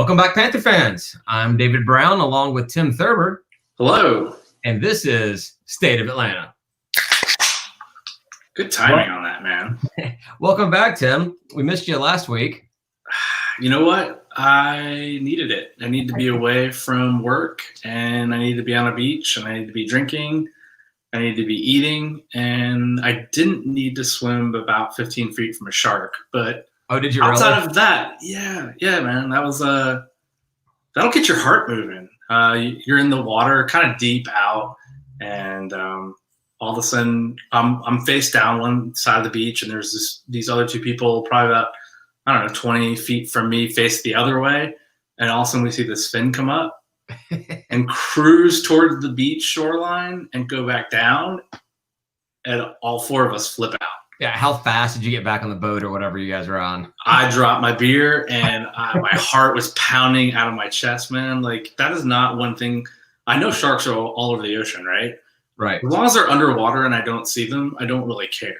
Welcome back, Panther fans. I'm David Brown along with Tim Thurber. Hello. And this is State of Atlanta. Good timing on that, man. Welcome back, Tim. We missed you last week. You know what? I needed it. I need to be away from work, and I need to be on a beach, and I need to be drinking. I need to be eating, and I didn't need to swim about 15 feet from a shark. But did you outside really? of that, yeah, man, that was that'll get your heart moving. You're in the water, kind of deep out, and all of a sudden, I'm face down one side of the beach, and there's these other two people, probably about 20 feet from me, face the other way, and all of a sudden we see this fin come up and cruise toward the beach shoreline and go back down, and all four of us flip out. Yeah, how fast did you get back on the boat or whatever you guys were on? I dropped my beer, and my heart was pounding out of my chest, man. Like, that is not one thing. I know sharks are all over the ocean, right? Right. As long as they're underwater and I don't see them, I don't really care.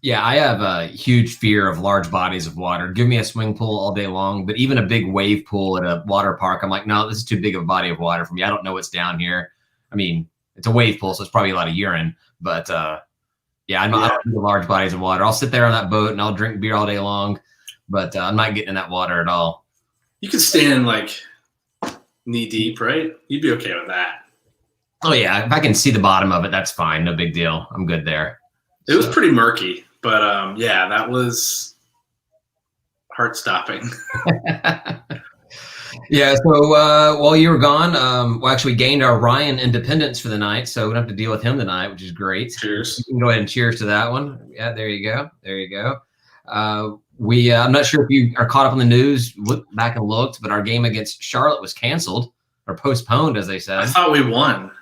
Yeah, I have a huge fear of large bodies of water. Give me a swimming pool all day long, but even a big wave pool at a water park, I'm like, no, this is too big of a body of water for me. I don't know what's down here. I mean, it's a wave pool, so it's probably a lot of urine, but yeah, I don't do large bodies of water. I'll sit there on that boat and I'll drink beer all day long, but I'm not getting in that water at all. You could stand like knee deep, right? You'd be okay with that. Oh yeah, if I can see the bottom of it, that's fine. No big deal. I'm good there. It was pretty murky, but yeah, that was heart-stopping. Yeah, so while you were gone, we actually gained our Ryan independence for the night, so we don't have to deal with him tonight, which is great. Cheers. You can go ahead and cheers to that one. Yeah, there you go. There you go. I'm not sure if you are caught up on the news, looked back and looked, but our game against Charlotte was canceled or postponed, as they said. I thought we won.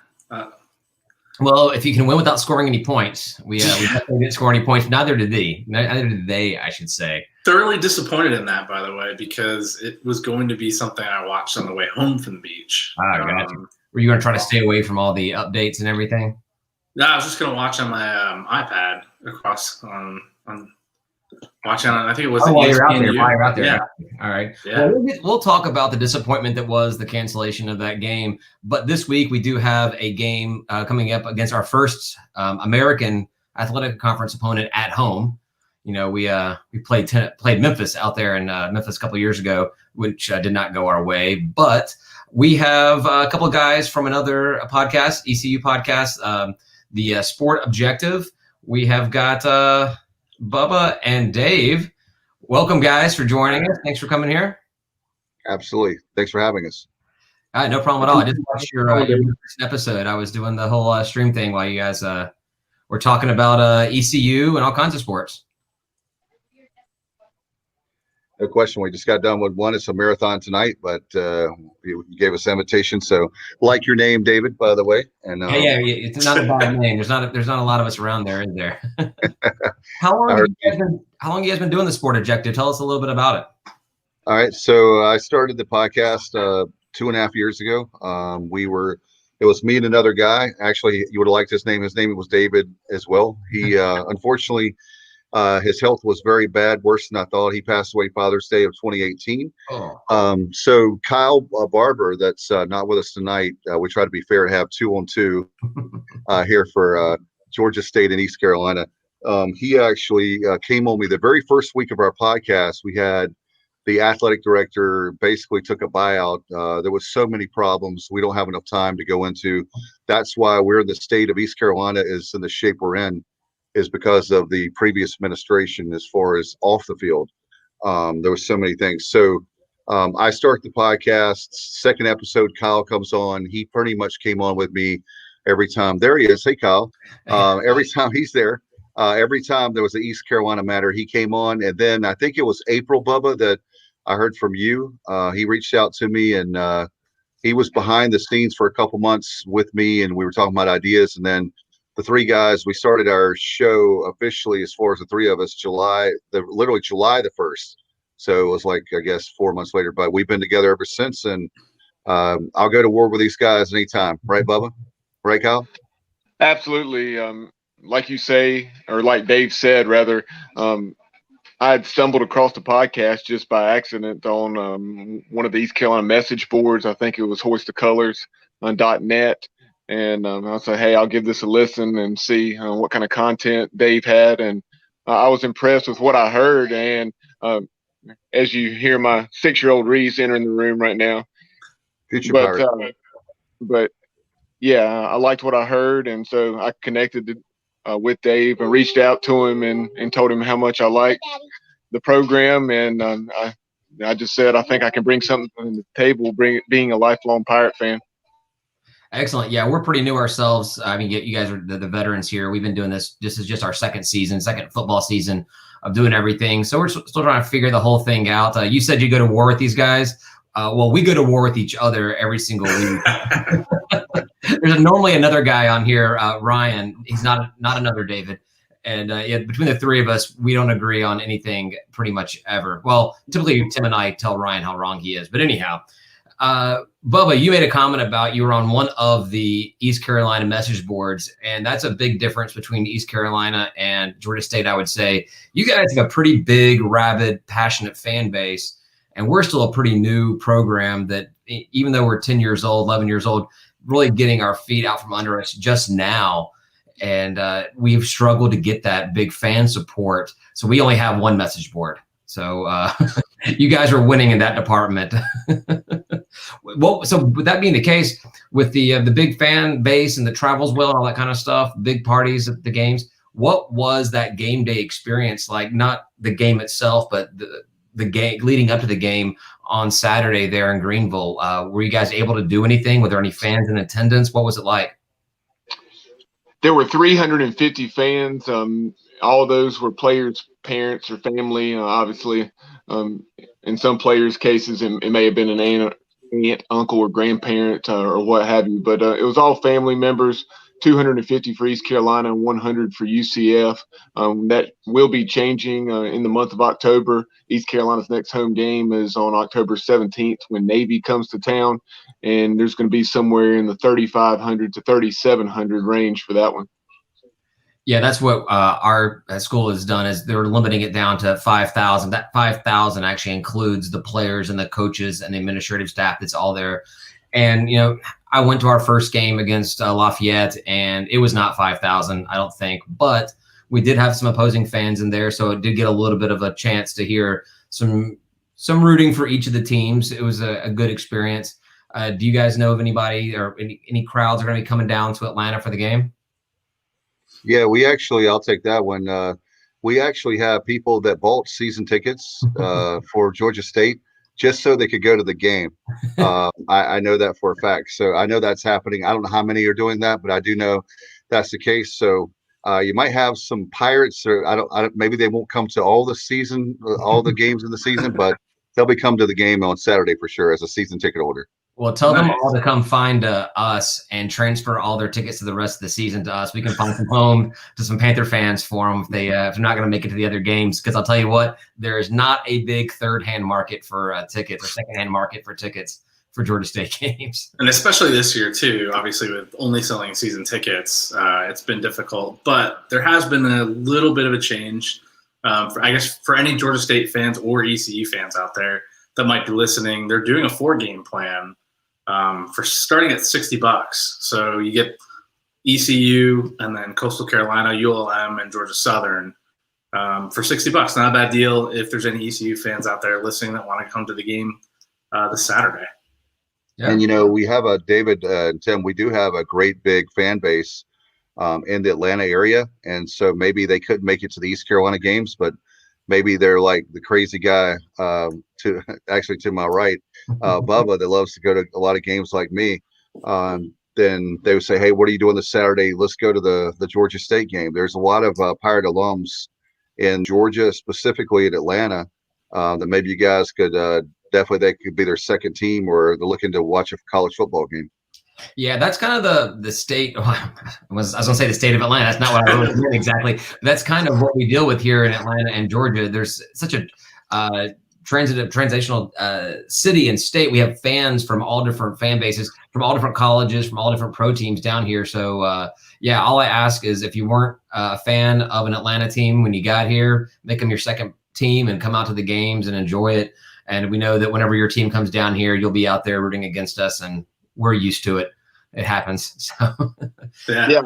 Well, if you can win without scoring any points, we definitely didn't score any points. Neither did they, I should say. Thoroughly disappointed in that, by the way, because it was going to be something I watched on the way home from the beach. Gotcha. Were you going to try to stay away from all the updates and everything? No, I was just going to watch on my iPad across watching on, I think it was while you're out there. Yeah. All right. Yeah. Well, we'll talk about the disappointment that was the cancellation of that game. But this week we do have a game coming up against our first American Athletic Conference opponent at home. You know, we played Memphis out there in Memphis a couple of years ago, which did not go our way. But we have a couple of guys from another podcast, ECU podcast, the Sport Objective. We have got Bubba and Dave. Welcome, guys, for joining us. Thanks for coming here. Absolutely. Thanks for having us. All right, no problem at all. I just watched your recent episode. I was doing the whole stream thing while you guys were talking about ECU and all kinds of sports. No question. We just got done with one. It's a marathon tonight, but you gave us an invitation. So, like your name, David, by the way. And yeah, it's not a bad name. There's not a lot of us around there, is there? How long have you guys been doing the Sport Objective? Tell us a little bit about it. All right. So I started the podcast 2.5 years ago. It was me and another guy. Actually, you would have liked his name. His name was David as well. He unfortunately. His health was very bad, worse than I thought. He passed away Father's Day of 2018. Oh. So Kyle Barber, that's not with us tonight. We try to be fair to have 2-on-2 here for Georgia State and East Carolina. He actually came on me the very first week of our podcast. We had the athletic director basically took a buyout. There was so many problems we don't have enough time to go into. That's why we're in the state of East Carolina is in the shape we're in. Is because of the previous administration as far as off the field. There were so many things. So I start the podcast, second episode, Kyle comes on. He pretty much came on with me every time. There he is. Hey, Kyle. Every time he's there, every time there was an East Carolina matter, he came on. And then I think it was April, Bubba, that I heard from you. He reached out to me and he was behind the scenes for a couple months with me and we were talking about ideas. And then the three guys, we started our show officially as far as the three of us, literally July the 1st. So it was like, I guess, 4 months later, but we've been together ever since. And I'll go to war with these guys anytime. Right, Bubba? Right, Kyle? Absolutely. Like you say, or like Dave said, rather, I had stumbled across the podcast just by accident on one of the East Carolina message boards. I think it was Hoist the Colors on .net. And I said, hey, I'll give this a listen and see what kind of content Dave had. And I was impressed with what I heard. And as you hear my 6-year-old Reese entering the room right now. Future But, Pirate. but yeah, I liked what I heard. And so I connected with Dave and reached out to him and told him how much I liked the program. And I just said, I think I can bring something to the table, being a lifelong Pirate fan. Excellent. Yeah, we're pretty new ourselves. I mean, you guys are the veterans here. We've been doing this. This is just our second football season of doing everything. So we're still trying to figure the whole thing out. You said you go to war with these guys. Well, we go to war with each other every single week. There's normally another guy on here, Ryan. He's not another David. And yeah, between the three of us, we don't agree on anything pretty much ever. Well, typically Tim and I tell Ryan how wrong he is. But anyhow, Bubba, you made a comment about you were on one of the East Carolina message boards, and that's a big difference between East Carolina and Georgia State, I would say. You guys have a pretty big, rabid, passionate fan base, and we're still a pretty new program that, even though we're 10 years old, 11 years old, really getting our feet out from under us just now. And we've struggled to get that big fan support. So we only have one message board. So you guys are winning in that department. Well, so with that being the case, with the big fan base and the travels well and all that kind of stuff, big parties at the games, what was that game day experience like? Not the game itself, but the game leading up to the game on Saturday there in Greenville. Were you guys able to do anything? Were there any fans in attendance? What was it like? There were 350 fans. All of those were players' parents or family. Obviously, in some players' cases, it may have been an aunt, uncle, or grandparent or what have you. But it was all family members. 250 for East Carolina and 100 for UCF. That will be changing in the month of October. East Carolina's next home game is on October 17th when Navy comes to town, and there's going to be somewhere in the 3,500 to 3,700 range for that one. Yeah, that's what our school has done, is they're limiting it down to 5,000. That 5,000 actually includes the players and the coaches and the administrative staff that's all there. And, you know, I went to our first game against Lafayette, and it was not 5,000, I don't think. But we did have some opposing fans in there, so it did get a little bit of a chance to hear some rooting for each of the teams. It was a good experience. Do you guys know of anybody or any crowds are going to be coming down to Atlanta for the game? Yeah, I'll take that one. We actually have people that bought season tickets for Georgia State just so they could go to the game. I know that for a fact. So I know that's happening. I don't know how many are doing that, but I do know that's the case. So you might have some Pirates, or I don't, maybe they won't come to all the games in the season, but they'll be come to the game on Saturday for sure as a season ticket holder. Well, tell them all to come find us and transfer all their tickets to the rest of the season to us. We can find some home to some Panther fans for them if they're not going to make it to the other games. Because I'll tell you what, there is not a big third-hand market for tickets or second-hand market for tickets for Georgia State games. And especially this year, too, obviously with only selling season tickets, it's been difficult. But there has been a little bit of a change, I guess, for any Georgia State fans or ECU fans out there that might be listening. They're doing a 4-game plan. For starting at $60. So you get ECU and then Coastal Carolina, ULM, and Georgia Southern for $60. Not a bad deal if there's any ECU fans out there listening that want to come to the game this Saturday. Yeah. And, you know, we have David and Tim, we do have a great big fan base in the Atlanta area. And so maybe they couldn't make it to the East Carolina games, but maybe they're like the crazy guy to my right, Bubba, that loves to go to a lot of games like me. Then they would say, hey, what are you doing this Saturday? Let's go to the Georgia State game. There's a lot of Pirate alums in Georgia, specifically in Atlanta, that maybe you guys could definitely, they could be their second team, or they're looking to watch a college football game. Yeah, that's kind of the state. I was going to say the state of Atlanta. That's not what I really meant exactly. That's kind of what we deal with here in Atlanta and Georgia. There's such a transitional city and state. We have fans from all different fan bases, from all different colleges, from all different pro teams down here. So, yeah, all I ask is if you weren't a fan of an Atlanta team when you got here, make them your second team and come out to the games and enjoy it. And we know that whenever your team comes down here, you'll be out there rooting against us, and we're used to it. It happens. So Yeah.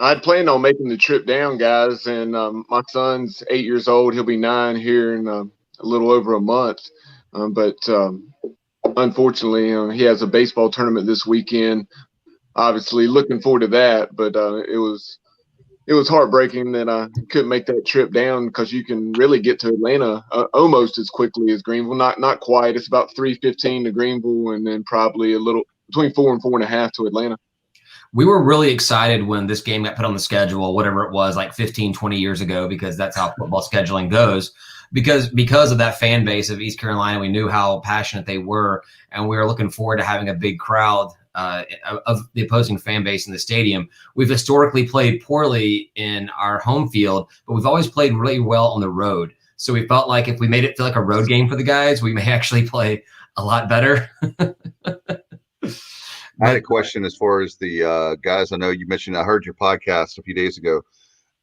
I'd planned on making the trip down, guys, and my son's 8 years old. He'll be 9 here in a little over a month. But unfortunately, he has a baseball tournament this weekend. Obviously, looking forward to that. But it was heartbreaking that I couldn't make that trip down, because you can really get to Atlanta almost as quickly as Greenville. Not quite. It's about 3:15 to Greenville, and then probably a little between 4 and 4.5 to Atlanta. we were really excited when this game got put on the schedule, whatever it was, like 15, 20 years ago, because that's how football scheduling goes. Because of that fan base of East Carolina, we knew how passionate they were, and we were looking forward to having a big crowd of the opposing fan base in the stadium. We've historically played poorly in our home field, but we've always played really well on the road. So we felt like if we made it feel like a road game for the guys, we may actually play a lot better. I had a question as far as the guys. I know you mentioned, I heard your podcast a few days ago,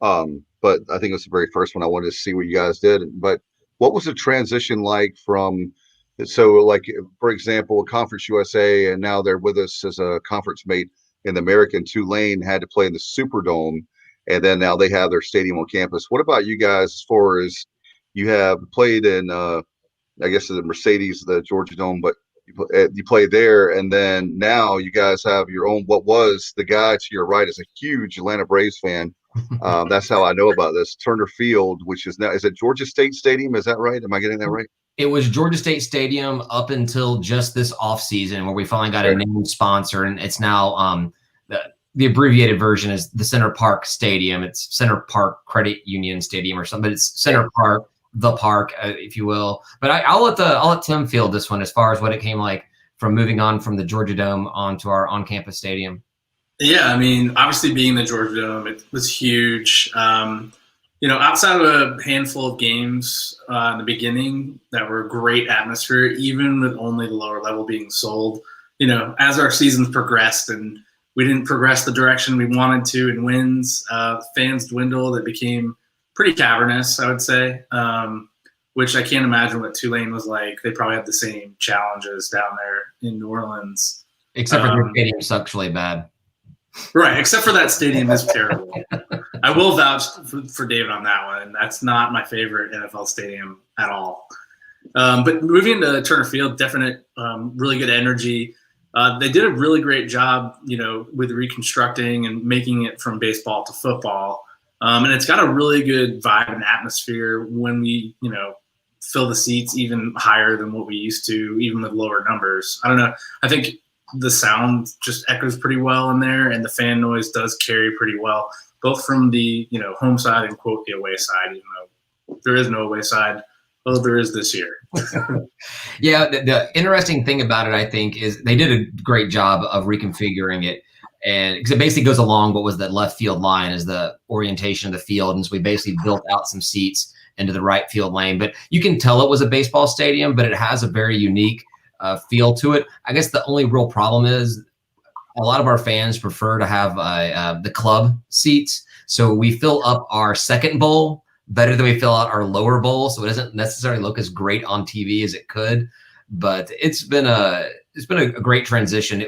but I think it was the very first one. I wanted to see what you guys did. But what was the transition like from, so like, for example, Conference USA, and now they're with us as a conference mate in the American. Tulane had to play in the Superdome, and then now they have their stadium on campus. What about you guys as far as you have played in, I guess the Mercedes, the Georgia Dome, but you played there, and then now you guys have your own. What was the guy to your right is a huge Atlanta Braves fan. That's how I know about this. Turner Field, which is now, is it Georgia State Stadium? Is that right? Am I getting that right? It was Georgia State Stadium up until just this offseason, where we finally got a named sponsor, and it's now the abbreviated version is the Center Park Stadium. It's Center Park Credit Union Stadium or something, but it's Center Park, the park, if you will. But I'll let Tim field this one as far as what it came like from moving on from the Georgia Dome onto our on-campus stadium. Yeah, I mean, obviously being the Georgia Dome, it was huge. Outside of a handful of games in the beginning that were great atmosphere, even with only the lower level being sold, as our seasons progressed and we didn't progress the direction we wanted to in wins, fans dwindled. It became pretty cavernous, I would say, which I can't imagine what Tulane was like. They probably had the same challenges down there in New Orleans. Except for their stadium sucks really bad. Right, except for that stadium is terrible. I will vouch for David on that one. That's not my favorite NFL stadium at all. But moving to Turner Field, definite, really good energy. They did a really great job, with reconstructing and making it from baseball to football. And it's got a really good vibe and atmosphere when we, fill the seats even higher than what we used to, even with lower numbers. I don't know. I think the sound just echoes pretty well in there, and the fan noise does carry pretty well, both from the home side and quote the away side, even though there is no away side, although there is this year. Yeah, the interesting thing about it, I think, is they did a great job of reconfiguring it, and because it basically goes along what was the left field line as the orientation of the field, and so we basically built out some seats into the right field lane. But you can tell it was a baseball stadium, but it has a very unique feel to it. I guess the only real problem is a lot of our fans prefer to have the club seats. So we fill up our second bowl better than we fill out our lower bowl. So it doesn't necessarily look as great on TV as it could, but it's been a great transition.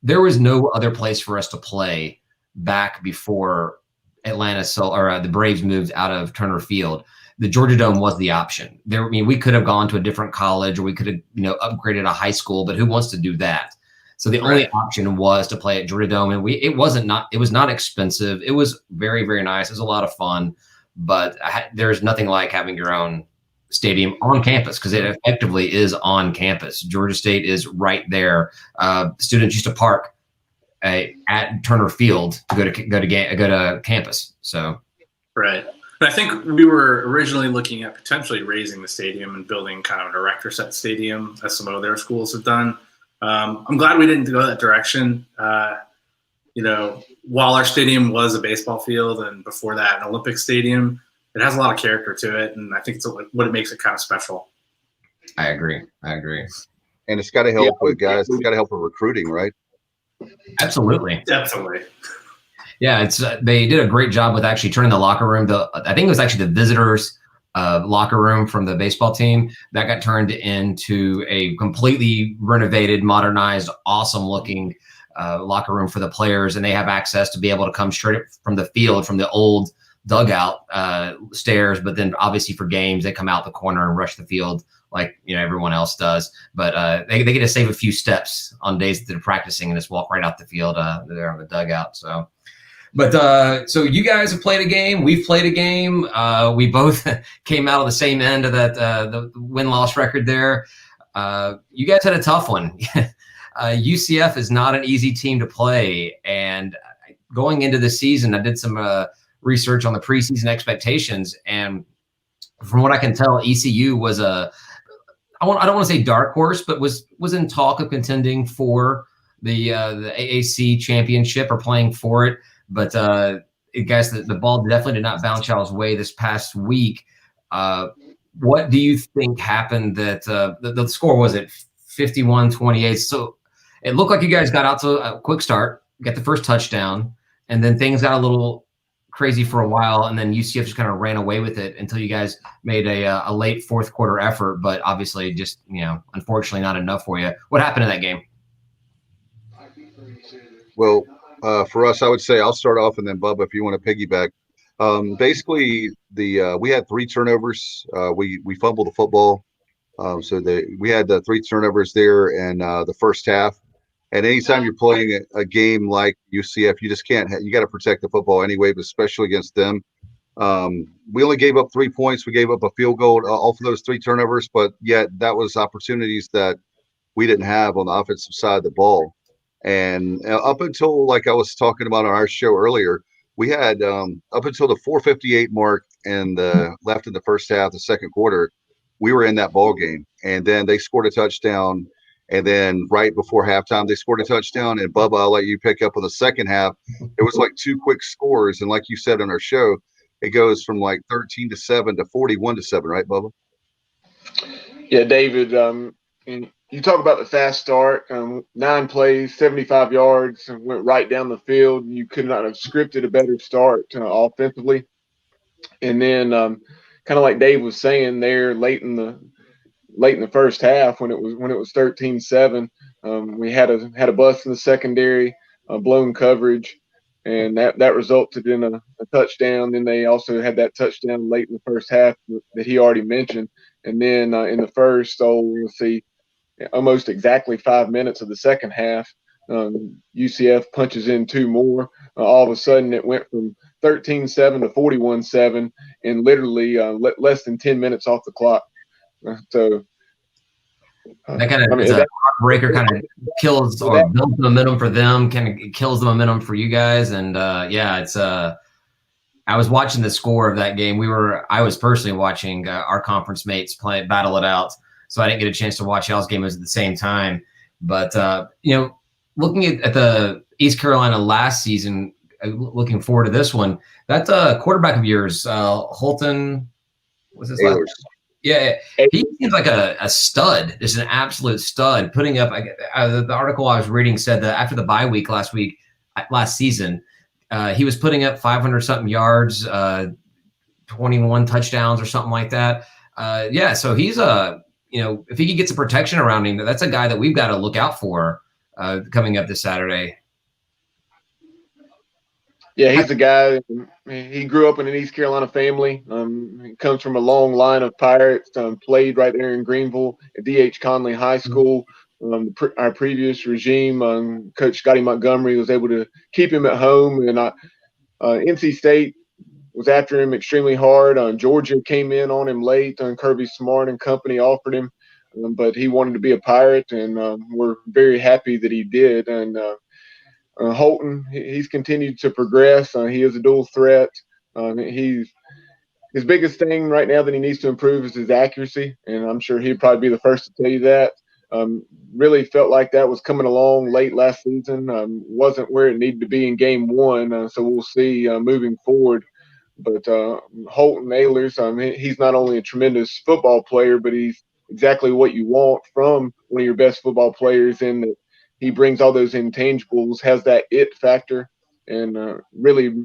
There was no other place for us to play back before Atlanta, the Braves moved out of Turner Field. The Georgia Dome was the option. We could have gone to a different college, or we could have, upgraded a high school, but who wants to do that? So the only option was to play at Georgia Dome, and it was not expensive. It was very, very nice. It was a lot of fun, but there's nothing like having your own stadium on campus, because it effectively is on campus. Georgia State is right there. Students used to park at Turner Field to go to campus. So right. But I think we were originally looking at potentially raising the stadium and building kind of an erector set stadium, as some other schools have done. I'm glad we didn't go that direction. While our stadium was a baseball field, and before that an Olympic stadium, it has a lot of character to it, and I think it's what makes it kind of special. I agree. And it's got to help with guys. It's got to help with recruiting, right? Absolutely. Yeah, they did a great job with actually turning the locker room. I think it was actually the visitors locker room from the baseball team. That got turned into a completely renovated, modernized, awesome looking locker room for the players. And they have access to be able to come straight from the field, from the old dugout stairs. But then obviously for games, they come out the corner and rush the field like, everyone else does. But they get to save a few steps on days that they're practicing and just walk right out the field there on the dugout. So you guys have played a game. We've played a game. We both came out on the same end of that the win-loss record there. You guys had a tough one. UCF is not an easy team to play. And going into the season, I did some research on the preseason expectations. And from what I can tell, ECU was I don't want to say dark horse, but was in talk of contending for the AAC championship or playing for it. But guys, the ball definitely did not bounce y'all's way this past week. What do you think happened that the score was at 51-28? So it looked like you guys got out to a quick start, got the first touchdown, and then things got a little crazy for a while, and then UCF just kind of ran away with it until you guys made a late fourth quarter effort, but obviously just, unfortunately not enough for you. What happened in that game? Well, for us, I would say I'll start off, and then Bubba, if you want to piggyback. Basically, we had 3 turnovers. We fumbled the football, so we had 3 turnovers there in the first half. And anytime you're playing a game like UCF, you just can't. You got to protect the football anyway, but especially against them. We only gave up 3 points. We gave up a field goal off of those 3 turnovers, but yet that was opportunities that we didn't have on the offensive side of the ball. And up until, like I was talking about on our show earlier, we had up until the 4:58 mark and left in the first half, the second quarter, we were in that ball game. And then they scored a touchdown. And then right before halftime, they scored a touchdown. And Bubba, I'll let you pick up on the second half. It was like 2 quick scores. And like you said on our show, it goes from like 13-7 to 41-7, right, Bubba? Yeah, David, you talk about the fast start, 9 plays, 75 yards, and went right down the field. You could not have scripted a better start offensively. And then kind of like Dave was saying there late in the first half when it was 13-7, we had a bust in the secondary, blown coverage, and that resulted in a touchdown. Then they also had that touchdown late in the first half that he already mentioned. And then in the first, let's see, almost exactly 5 minutes of the second half, UCF punches in 2 more. All of a sudden, it went from 13-7 to 41-7 in literally less than 10 minutes off the clock. So that kind of that heartbreaker kind of kills or builds the momentum for them, kind of kills the momentum for you guys. And it's I was watching the score of that game. I was personally watching our conference mates battle it out. So I didn't get a chance to watch y'all's game at the same time. But, looking at the East Carolina last season, looking forward to this one, that quarterback of yours, Holton, what's his last name? Yeah, he seems like a stud, just an absolute stud, putting up the article I was reading said that after the bye week last season, he was putting up 500-something yards, 21 touchdowns or something like that. So he's if he could get some protection around him, that's a guy that we've got to look out for coming up this Saturday. Yeah, he's the guy. He grew up in an East Carolina family. He comes from a long line of Pirates. Played right there in Greenville at D.H. Conley High School. Our previous regime, Coach Scotty Montgomery, was able to keep him at home. And NC State was after him extremely hard. Georgia came in on him late. Kirby Smart and company offered him, but he wanted to be a Pirate, and we're very happy that he did. And Holton, he's continued to progress. He is a dual threat. His biggest thing right now that he needs to improve is his accuracy, and I'm sure he'd probably be the first to tell you that. Really felt like that was coming along late last season. Wasn't where it needed to be in game 1, so we'll see moving forward. But Holton Ahlers, he's not only a tremendous football player, but he's exactly what you want from one of your best football players in that he brings all those intangibles, has that it factor, and really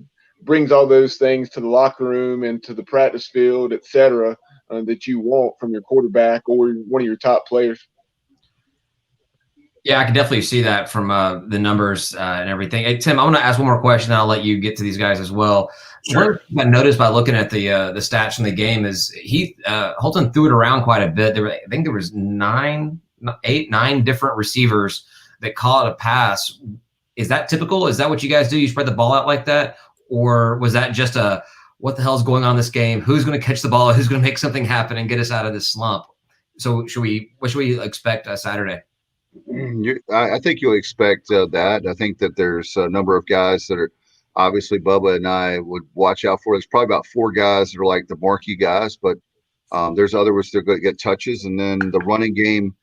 brings all those things to the locker room and to the practice field, etc. that you want from your quarterback or one of your top players. Yeah, I can definitely see that from the numbers and everything. Hey, Tim, I want to ask one more question. I'll let you get to these guys as well. Sure. One thing I noticed by looking at the stats from the game is Holton threw it around quite a bit. I think there was 9 different receivers that caught a pass. Is that typical? Is that what you guys do? You spread the ball out like that, or was that just a what the hell's going on in this game? Who's going to catch the ball? Who's going to make something happen and get us out of this slump? So what should we expect Saturday? I think you'll expect that. I think that there's a number of guys that are obviously Bubba and I would watch out for. There's probably about 4 guys that are like the marquee guys, but there's others that are going to get touches. And then the running game,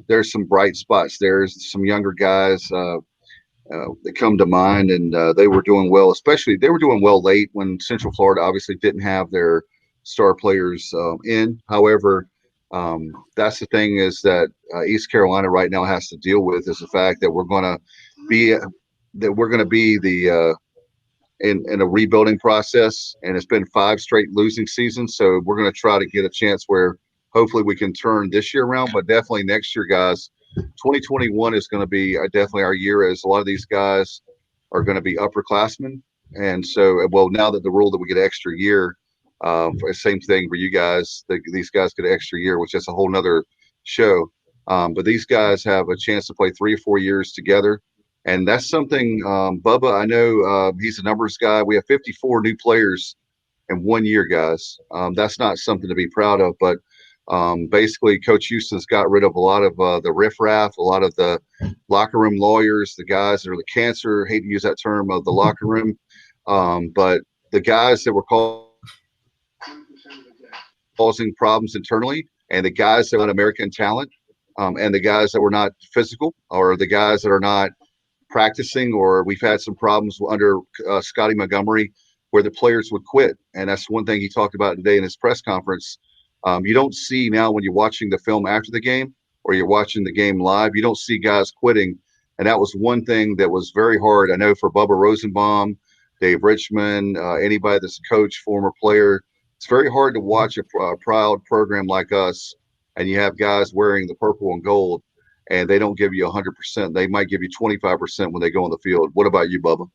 there's some bright spots. There's some younger guys that come to mind, and they were doing well. Especially they were doing well late when Central Florida obviously didn't have their star players in. However, that's the thing is that East Carolina right now has to deal with is the fact that we're going to be the in a rebuilding process, and it's been 5 straight losing seasons. So we're going to try to get a chance where hopefully we can turn this year around, but definitely next year, guys. 2021 is going to be definitely our year, as a lot of these guys are going to be upperclassmen, and so now that the rule that we get an extra year. Same thing for you guys. These guys get an extra year, which is a whole nother show. But these guys have a chance to play 3 or 4 years together. And that's something, Bubba, I know he's a numbers guy. We have 54 new players in 1 year, guys. That's not something to be proud of. But basically, Coach Houston's got rid of a lot of the riffraff, a lot of the locker room lawyers, the guys that are the cancer, hate to use that term, of the locker room. But the guys that were causing problems internally, and the guys that are not American talent, and the guys that were not physical, or the guys that are not practicing, or we've had some problems under Scotty Montgomery where the players would quit. And that's one thing he talked about today in his press conference. You don't see now when you're watching the film after the game or you're watching the game live, you don't see guys quitting. And that was one thing that was very hard. I know for Bubba Rosenbaum, Dave Richmond, anybody that's a coach, former player, it's very hard to watch a proud program like us, and you have guys wearing the purple and gold, and they don't give you 100%. They might give you 25% when they go on the field. What about you, Bubba?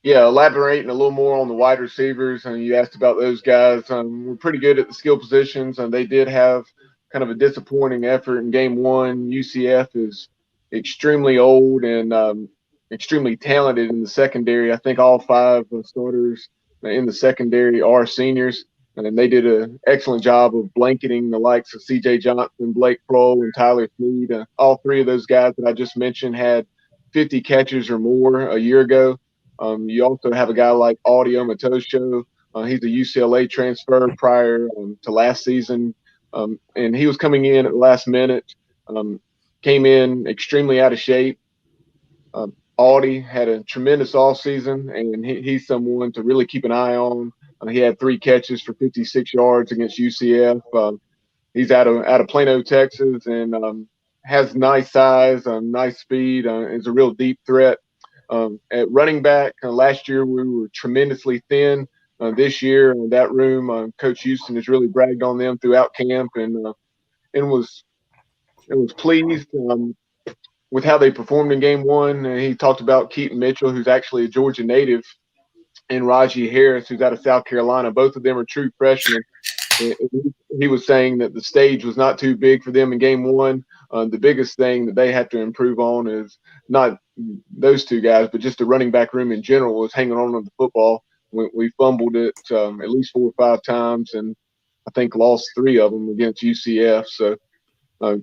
Yeah, elaborating a little more on the wide receivers, and you asked about those guys. We're pretty good at the skill positions, and they did have kind of a disappointing effort in game 1. UCF is extremely old and extremely talented in the secondary. I think all 5 starters in the secondary are seniors, and they did an excellent job of blanketing the likes of C.J. Johnson, Blake Kroll, and Tyler Snead. All 3 of those guys that I just mentioned had 50 catches or more a year ago. You also have a guy like Audio Matosho. He's a UCLA transfer prior to last season, and he was coming in at the last minute, came in extremely out of shape. Audie had a tremendous offseason, and he's someone to really keep an eye on. He had 3 catches for 56 yards against UCF. He's out of Plano, Texas, and has nice size, nice speed, is a real deep threat. At running back, last year we were tremendously thin. This year in that room, Coach Houston has really bragged on them throughout camp, and was pleased with how they performed in game 1. He talked about Keaton Mitchell, who's actually a Georgia native, and Raji Harris, who's out of South Carolina. Both of them are true freshmen. He was saying that the stage was not too big for them in game 1. The biggest thing that they have to improve on is not those 2 guys, but just the running back room in general is hanging on to the football. We fumbled it at least 4 or 5 times, and I think lost 3 of them against UCF. So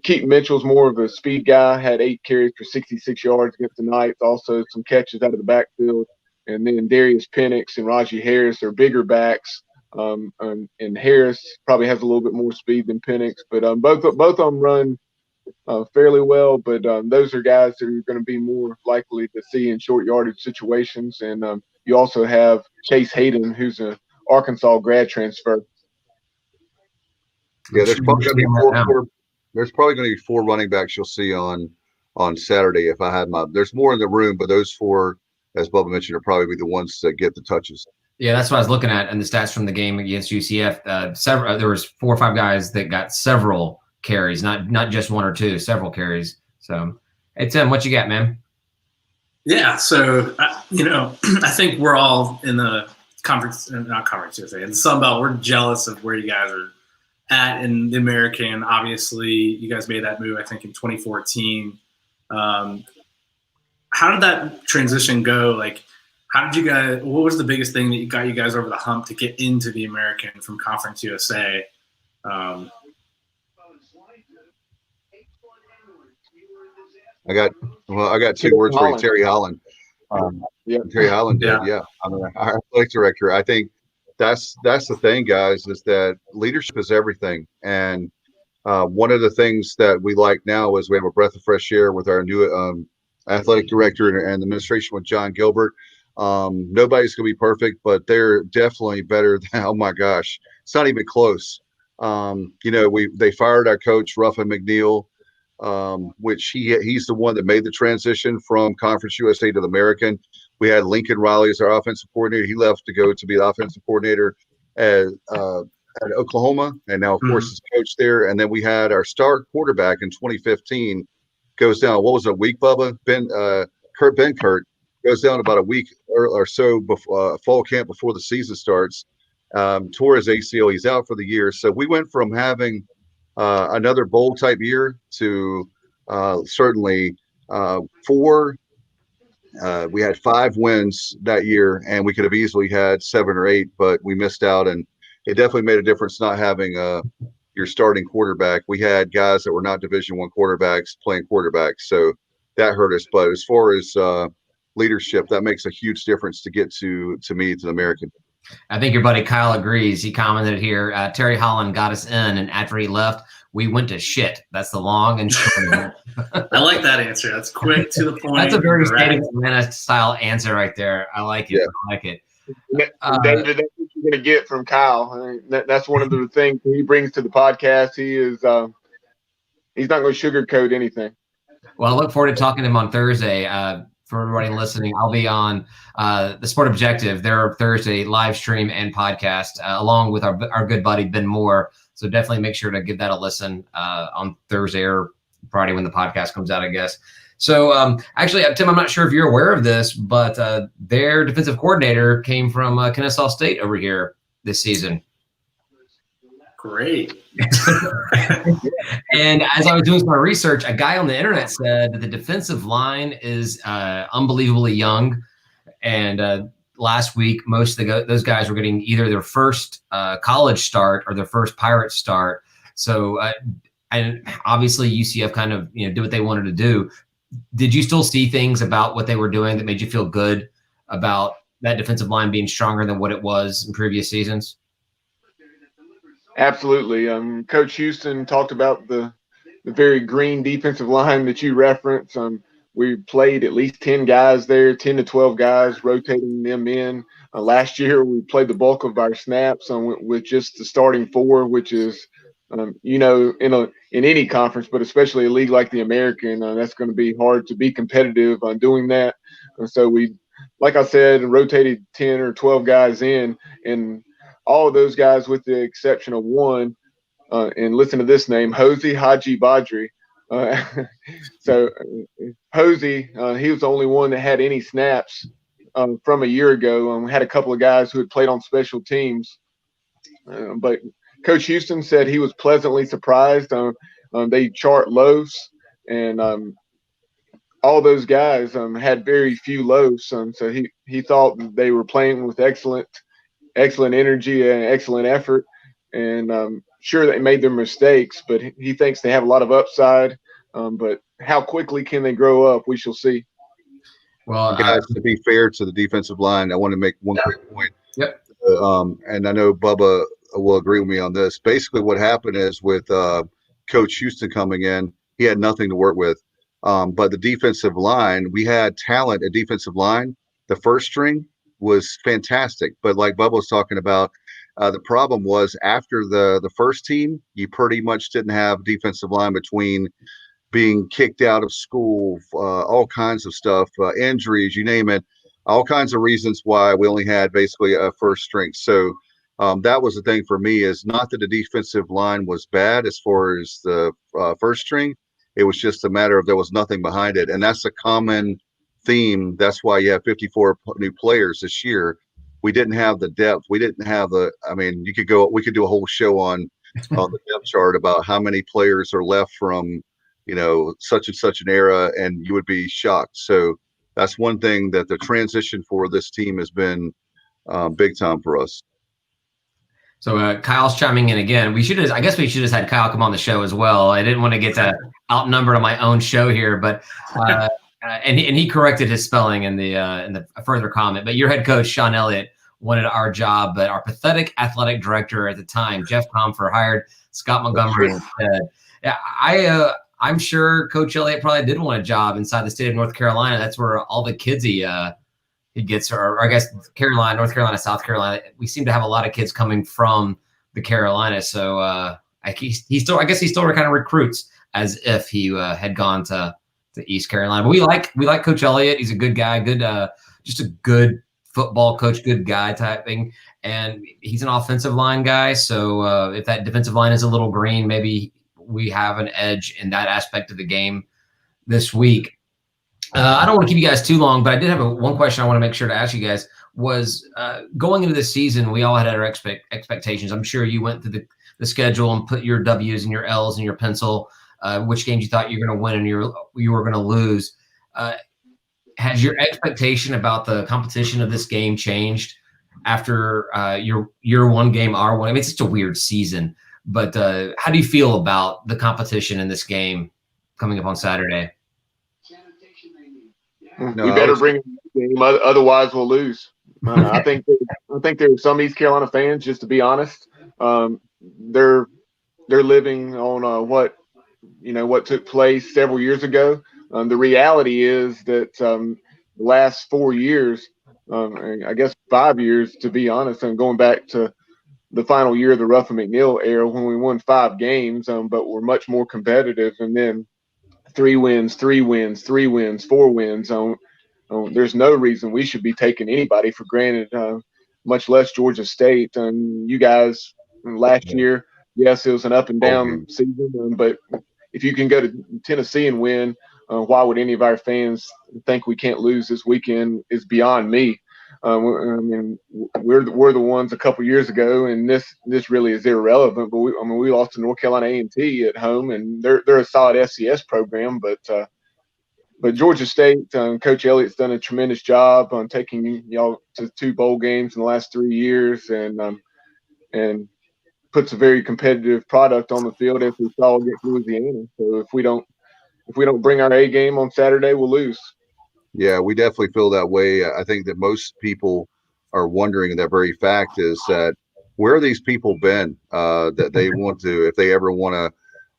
Keaton Mitchell's more of a speed guy, had 8 carries for 66 yards against the Knights, also some catches out of the backfield. And then Darius Penix and Raji Harris are bigger backs. And Harris probably has a little bit more speed than Penix, but both of them run fairly well. But those are guys that you're going to be more likely to see in short yardage situations. And you also have Chase Hayden, who's an Arkansas grad transfer. Yeah, there's probably going to be 4 running backs you'll see on Saturday. If I had there's more in the room, but those 4, as Bubba mentioned, are probably the ones that get the touches. Yeah, that's what I was looking at in the stats from the game against UCF. There was 4 or 5 guys that got several carries, not just 1 or 2, several carries. So, hey Tim, what you got, man? Yeah, so I think we're all in the conference, not conference USA, in the Sun Belt. We're jealous of where you guys are at in the American. Obviously, you guys made that move, I think, in 2014. How did that transition go? Like, how did you guys? What was the biggest thing that got you guys over the hump to get into the American from Conference USA? I got 2 words for you, Terry Holland. Yeah. Terry Holland did, yeah. I mean, our athletic director. I think that's the thing, guys, is that leadership is everything. And one of the things that we like now is we have a breath of fresh air with our new athletic director and administration with John Gilbert. Nobody's going to be perfect, but they're definitely better than, oh my gosh, it's not even close. They fired our coach, Ruffin McNeil, which he's the one that made the transition from Conference USA to the American. We had Lincoln Riley as our offensive coordinator. He left to go to be the offensive coordinator at Oklahoma, and now, of course, is coach there. And then we had our star quarterback in 2015 goes down. What was it, a week, Bubba? Kurt Benkert goes down about a week or so before fall camp before the season starts. Tore his ACL. He's out for the year. So we went from having another bowl type year to certainly 4. We had 5 wins that year, and we could have easily had 7 or 8, but we missed out. And it definitely made a difference not having your starting quarterback. We had guys that were not Division I quarterbacks playing quarterbacks, so that hurt us. But as far as leadership, that makes a huge difference to get to the American. I think your buddy Kyle agrees. He commented here, Terry Holland got us in, and after he left, we went to shit. That's the long and short of it. I like that answer. That's quick, to the point. That's a very State of Atlanta style answer right there. I like it. Yeah. I like it. David, that's what you're going to get from Kyle. I mean, that's one of the things he brings to the podcast. He is he's not going to sugarcoat anything. Well, I look forward to talking to him on Thursday. For everybody listening, I'll be on the Sport Objective, their Thursday live stream and podcast, along with our good buddy Ben Moore. So definitely make sure to give that a listen on Thursday or Friday when the podcast comes out, I guess. So actually, Tim, I'm not sure if you're aware of this, but their defensive coordinator came from Kennesaw State over here this season. Great. And as I was doing some research, a guy on the internet said that the defensive line is unbelievably young. And last week, most of those guys were getting either their first college start or their first Pirate start. So, and obviously UCF kind of did what they wanted to do. Did you still see things about what they were doing that made you feel good about that defensive line being stronger than what it was in previous seasons? Absolutely. Coach Houston talked about the very green defensive line that you referenced. We played at least 10 guys there, 10 to 12 guys, rotating them in. Last year, we played the bulk of our snaps with just the starting 4, which is, in any conference, but especially a league like the American, that's going to be hard to be competitive on doing that. And so we, like I said, rotated 10 or 12 guys in, and all of those guys, with the exception of one, and listen to this name, Hosey Haji Badri. So Hosey, he was the only one that had any snaps from a year ago. We had a couple of guys who had played on special teams. But Coach Houston said he was pleasantly surprised. They chart lows, and all those guys had very few lows. So he thought they were playing with excellent energy and excellent effort. And sure, they made their mistakes, but he thinks they have a lot of upside. But how quickly can they grow up? We shall see. Well, guys, to be fair to the defensive line, I want to make one quick point. Yep. And I know Bubba will agree with me on this. Basically, what happened is with Coach Houston coming in, he had nothing to work with. But the defensive line, we had talent at defensive line. The first string was fantastic. But like Bubba was talking about, the problem was after the first team, you pretty much didn't have defensive line between being kicked out of school, all kinds of stuff, injuries, you name it. all kinds of reasons why we only had basically a first string. So that was the thing for me, is not that the defensive line was bad as far as the first string. It was just a matter of there was nothing behind it. And that's a common theme. That's why you have 54 new players this year. We didn't have the depth. We didn't have we could do a whole show on the depth chart about how many players are left from, such and such an era, and you would be shocked. So that's one thing that the transition for this team has been big time for us. So Kyle's chiming in again. I guess we should have had Kyle come on the show as well. I didn't want to get outnumbered on my own show here, but and he corrected his spelling in the further comment. But your head coach Sean Elliott wanted our job, but our pathetic athletic director at the time, Jeff Comfer, hired Scott Montgomery instead. Yeah, I'm sure Coach Elliott probably did want a job inside the state of North Carolina. That's where all the kids he gets, or I guess North Carolina, South Carolina. We seem to have a lot of kids coming from the Carolinas. So he still kind of recruits as if he had gone to East Carolina. But we like Coach Elliott. He's a good guy, just a good football coach, good guy type thing. And he's an offensive line guy. So if that defensive line is a little green, maybe we have an edge in that aspect of the game this week. I don't want to keep you guys too long, but I did have one question I want to make sure to ask you guys was going into this season, we all had our expectations. I'm sure you went through the schedule and put your W's and your L's in your pencil, which games you thought you were going to win and you were going to lose. Has your expectation about the competition of this game changed after your one game, our one? I mean, it's just a weird season, but how do you feel about the competition in this game coming up on Saturday? We better bring the game, otherwise we'll lose. I think there are some East Carolina fans, just to be honest, they're living on what took place several years ago. The reality is that the last 4 years, I guess 5 years to be honest, and going back to the final year of the Ruff and McNeil era when we won 5 games, but we're much more competitive, and then 3 wins, 4 wins. There's no reason we should be taking anybody for granted, much less Georgia State. You guys last year, yes, it was an up and down season, but if you can go to Tennessee and win, why would any of our fans think we can't lose this weekend is beyond me. I mean, we're the ones a couple years ago, and this really is irrelevant. But we lost to North Carolina A&T at home, and they're a solid FCS program. But Georgia State, Coach Elliott's done a tremendous job on taking y'all to 2 bowl games in the last 3 years, and puts a very competitive product on the field, as we saw against Louisiana. So if we don't bring our A game on Saturday, we'll lose. Yeah, we definitely feel that way. I think that most people are wondering that very fact is that where are these people been that they want to, if they ever want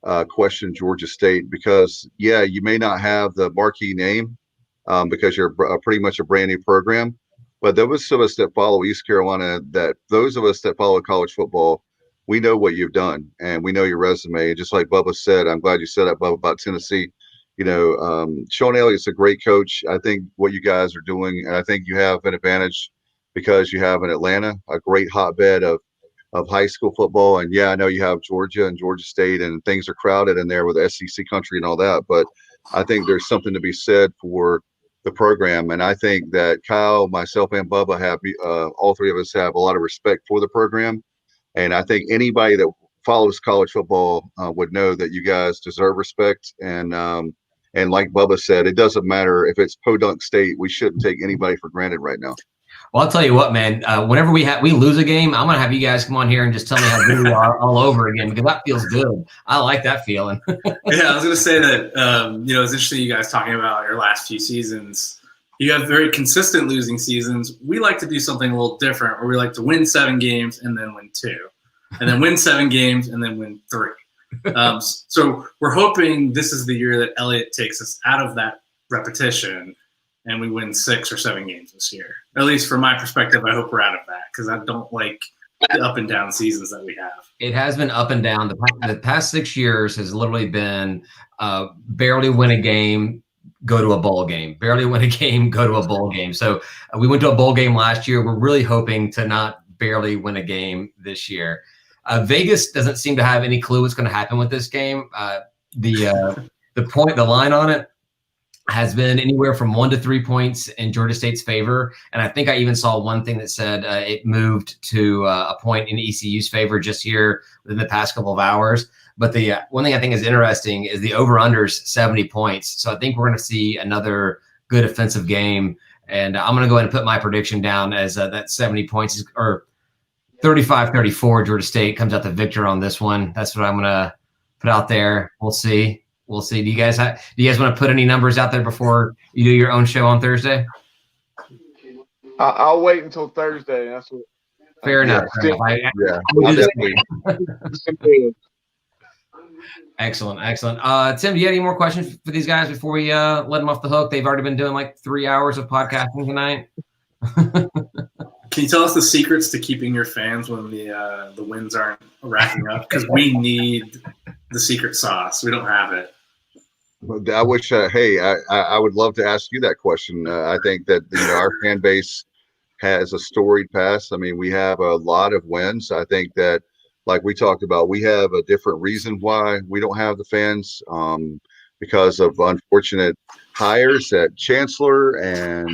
to question Georgia State, because you may not have the marquee name because you're pretty much a brand new program, but those of us that follow East Carolina, those of us that follow college football, we know what you've done and we know your resume. Just like Bubba said, I'm glad you said that, Bubba, about Tennessee. Sean Elliott's a great coach. I think what you guys are doing, and I think you have an advantage because you have in Atlanta a great hotbed of high school football. And I know you have Georgia and Georgia State, and things are crowded in there with SEC country and all that. But I think there's something to be said for the program. And I think that Kyle, myself, and Bubba have all 3 of us have a lot of respect for the program. And I think anybody that follows college football would know that you guys deserve respect. And like Bubba said, it doesn't matter if it's Podunk State. We shouldn't take anybody for granted right now. Well, I'll tell you what, man. Whenever we lose a game, I'm gonna have you guys come on here and just tell me how good we are all over again, because that feels good. I like that feeling. Yeah, I was gonna say that. It's interesting you guys talking about your last few seasons. You have very consistent losing seasons. We like to do something a little different, where we like to win 7 games and then win 2, and then win 7 games and then win 3. So we're hoping this is the year that Elliott takes us out of that repetition and we win 6 or 7 games this year. At least from my perspective, I hope we're out of that, because I don't like the up and down seasons that we have. It has been up and down. The past 6 years has literally been barely win a game, go to a bowl game. Barely win a game, go to a bowl game. So we went to a bowl game last year. We're really hoping to not barely win a game this year. Vegas doesn't seem to have any clue what's going to happen with this game. The line on it has been anywhere from 1 to 3 points in Georgia State's favor. And I think I even saw one thing that said it moved to a point in ECU's favor just here within the past couple of hours. But the one thing I think is interesting is the over-under's 70 points. So I think we're going to see another good offensive game. And I'm going to go ahead and put my prediction down as that 70 points or 35-34 Georgia State comes out the victor on this one. That's what I'm going to put out there. We'll see. We'll see. Do you guys want to put any numbers out there before you do your own show on Thursday? I'll wait until Thursday. That's what. Fair enough. Excellent. Tim, do you have any more questions for these guys before we let them off the hook? They've already been doing like 3 hours of podcasting tonight. Can you tell us the secrets to keeping your fans when the wins aren't racking up? Because we need the secret sauce. We don't have it. I wish. I would love to ask you that question. I think that our fan base has a storied past. I mean, we have a lot of wins. I think that, like we talked about, we have a different reason why we don't have the fans, because of unfortunate hires at Chancellor, and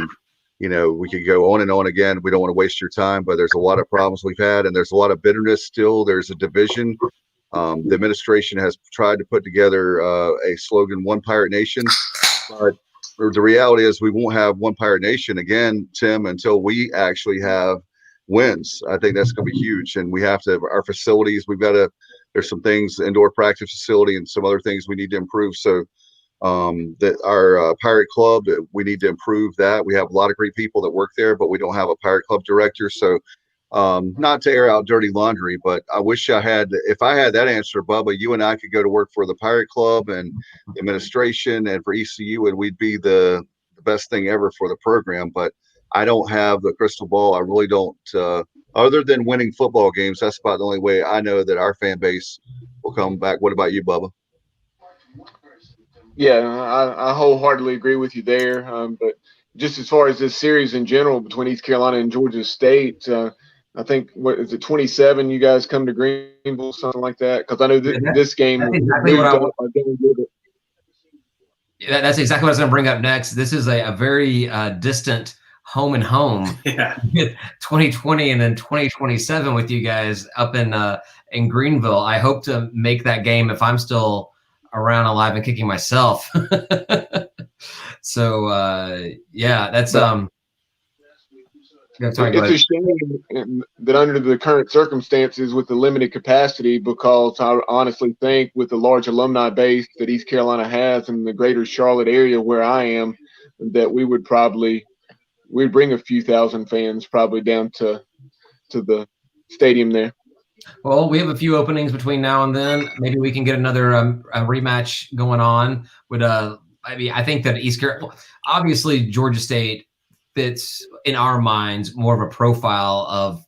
we could go on and on again. We don't want to waste your time, but there's a lot of problems we've had, and there's a lot of bitterness still. There's a division. The administration has tried to put together a slogan, One Pirate Nation, but the reality is we won't have One Pirate Nation again, Tim, until we actually have wins. I think that's going to be huge, and we have to have our facilities. There's some things, indoor practice facility and some other things we need to improve. So that our Pirate Club, we need to improve that. We have a lot of great people that work there, but we don't have a Pirate Club director. So not to air out dirty laundry, but I wish if I had that answer, Bubba, you and I could go to work for the Pirate Club and the administration and for ECU, and we'd be the best thing ever for the program. But I don't have the crystal ball. I really don't. Other than winning football games, that's about the only way I know that our fan base will come back. What about you, Bubba? Yeah, I wholeheartedly agree with you there. But just as far as this series in general between East Carolina and Georgia State, I think, what is it, 27? You guys come to Greenville, something like that? Because I know this game. That's exactly what I was going to bring up next. This is a very distant home and home. Yeah. 2020 and then 2027 with you guys up in Greenville. I hope to make that game if I'm still around, alive, and kicking myself. So that's It's a shame that under the current circumstances with the limited capacity, because I honestly think with the large alumni base that East Carolina has in the greater Charlotte area where I am, that we'd bring a few thousand fans probably down to the stadium there. Well, we have a few openings between now and then. Maybe we can get another a rematch going on. I think that East Carolina, obviously Georgia State fits in our minds more of a profile of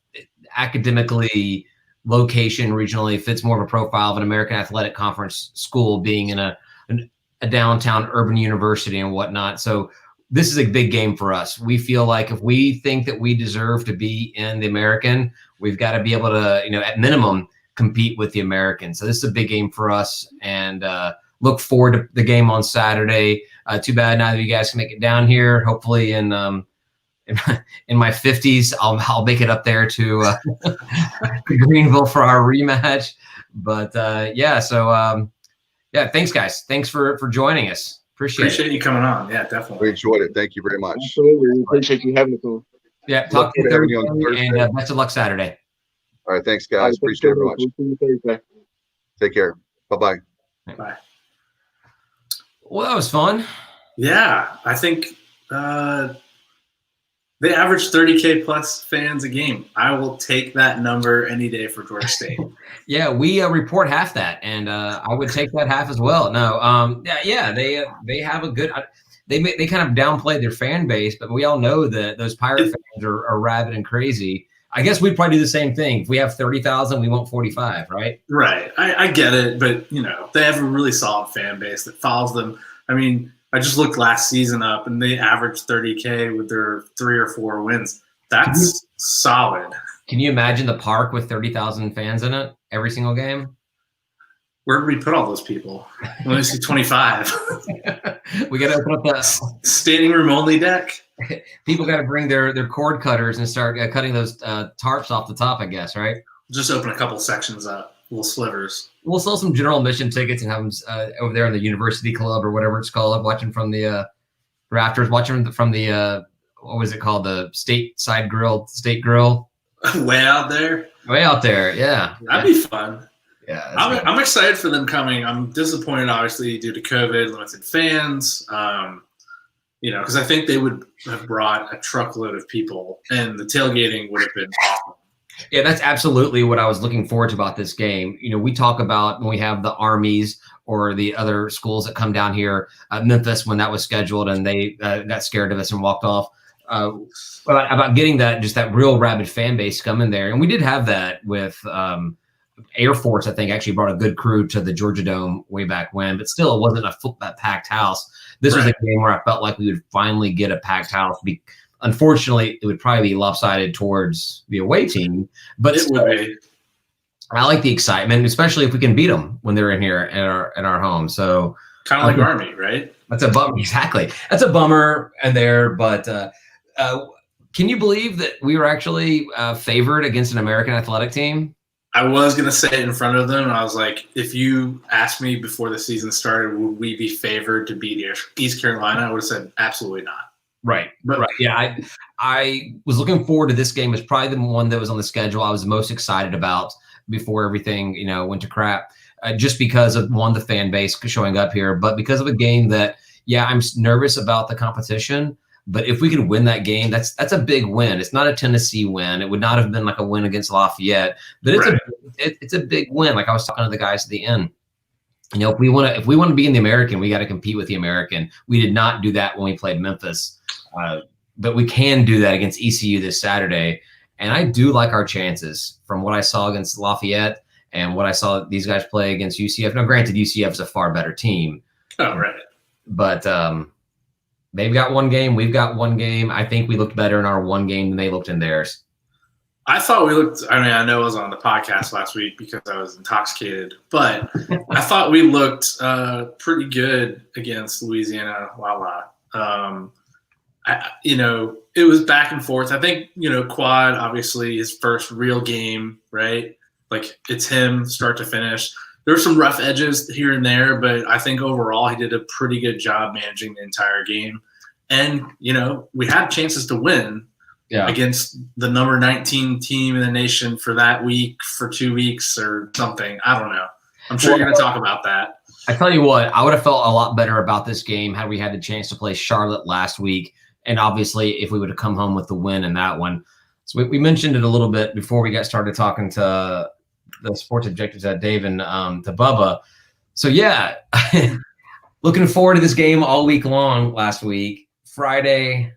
academically, location, regionally, fits more of a profile of an American Athletic Conference school being in a downtown urban university and whatnot. So this is a big game for us. We feel like if we think that we deserve to be in the American, we've got to be able to, at minimum, compete with the American. So this is a big game for us, and look forward to the game on Saturday. Too bad neither of you guys can make it down here. Hopefully in my 50s, I'll make it up there to Greenville for our rematch. But thanks guys. Thanks for joining us. Appreciate you coming on. Yeah, definitely. We enjoyed it. Thank you very much. Absolutely. We appreciate you having us on. Yeah, talk to you Thursday, and best of luck Saturday. All right, thanks guys. Appreciate it very much. We'll see you Thursday. Take care. Bye-bye. Bye. Well, that was fun. Yeah, I think they average 30K plus fans a game. I will take that number any day for Georgia State. Yeah, we report half that, and I would take that half as well. No, they have a good. They kind of downplayed their fan base, but we all know that those Pirate fans are rabid and crazy. I guess we'd probably do the same thing. If we have 30,000, we want 45, right? Right. I get it, but they have a really solid fan base that follows them. I mean, I just looked last season up, and they averaged 30K with their 3 or 4 wins. That's solid. Can you imagine the park with 30,000 fans in it every single game? Where did we put all those people? We only see 25. We got to open up the standing room only deck. People got to bring their cord cutters and start cutting those tarps off the top, I guess, right? Just open a couple sections up, little slivers. We'll sell some general admission tickets and have them over there in the University Club or whatever it's called, watching from the rafters, watching from the what was it called, the state grill. Way out there. Yeah. That'd be fun. Yeah, I'm excited for them coming. I'm disappointed, obviously, due to COVID, limited fans. Because I think they would have brought a truckload of people, and the tailgating would have been awesome. Yeah, that's absolutely what I was looking forward to about this game. We talk about when we have the Armies or the other schools that come down here, Memphis, when that was scheduled, and they got scared of us and walked off. About getting that real rabid fan base coming there, and we did have that with. Air Force, I think, actually brought a good crew to the Georgia Dome way back when, but still it wasn't a packed house. This was a game where I felt like we would finally get a packed house. Unfortunately, it would probably be lopsided towards the away team, but it would be. I like the excitement, especially if we can beat them when they're in here at our home. So kind of like Army, right? That's a bummer. Exactly. That's a bummer there, but can you believe that we were actually favored against an American athletic team? I was going to say it in front of them, and I was like, if you asked me before the season started, would we be favored to beat East Carolina? I would have said absolutely not. Right. Yeah, I was looking forward to this game. It's probably the one that was on the schedule I was most excited about before everything, went to crap, just because of, one, the fan base showing up here, but because of a game that, yeah, I'm nervous about the competition. But if we could win that game, that's a big win. It's not a Tennessee win. It would not have been like a win against Lafayette, but it's a big win. Like I was talking to the guys at the end. If we want to be in the American, we got to compete with the American. We did not do that when we played Memphis, but we can do that against ECU this Saturday. And I do like our chances from what I saw against Lafayette and what I saw these guys play against UCF. Now, granted, UCF is a far better team. Oh, right. But they've got one game. We've got one game. I think we looked better in our one game than they looked in theirs. I thought we looked – I know I was on the podcast last week because I was intoxicated, but I thought we looked pretty good against Louisiana Lala. It was back and forth. I think, Quad, obviously, his first real game, right? Like, it's him start to finish. There were some rough edges here and there, but I think overall he did a pretty good job managing the entire game. And, we had chances to win against the number 19 team in the nation for that week, for 2 weeks or something. I don't know. I'm sure you're going to talk about that. I tell you what, I would have felt a lot better about this game had we had the chance to play Charlotte last week. And obviously, if we would have come home with the win in that one. So we mentioned it a little bit before we got started talking to the sports objectives at Dave and to Bubba. So yeah, looking forward to this game all week long. Last week, Friday,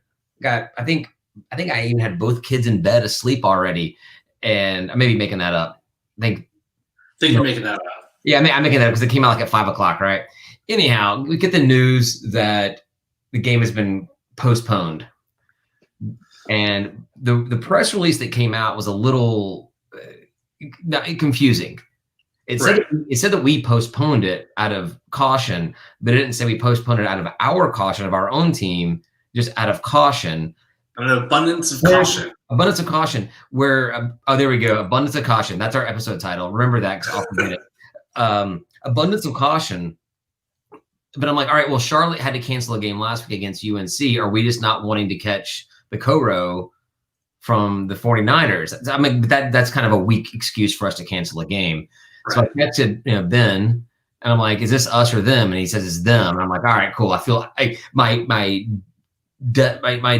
I think I even had both kids in bed asleep already, and I may be making that up. I think you're making that up. Yeah, I'm making that up because it came out like at 5:00, right? Anyhow, we get the news that the game has been postponed, and the press release that came out was a little confusing. It said that we postponed it out of caution, but it didn't say we postponed it out of our caution of our own team, just out of caution. An abundance of caution. Abundance of caution. There we go. Abundance of caution. That's our episode title. Remember that because I'll forget it. Abundance of caution. But I'm like, all right, well, Charlotte had to cancel a game last week against UNC. Are we just not wanting to catch the Coro from the 49ers? I mean, that's kind of a weak excuse for us to cancel a game. Right. So I texted Ben, and I'm like, is this us or them? And he says it's them. And I'm like, all right, cool. I feel my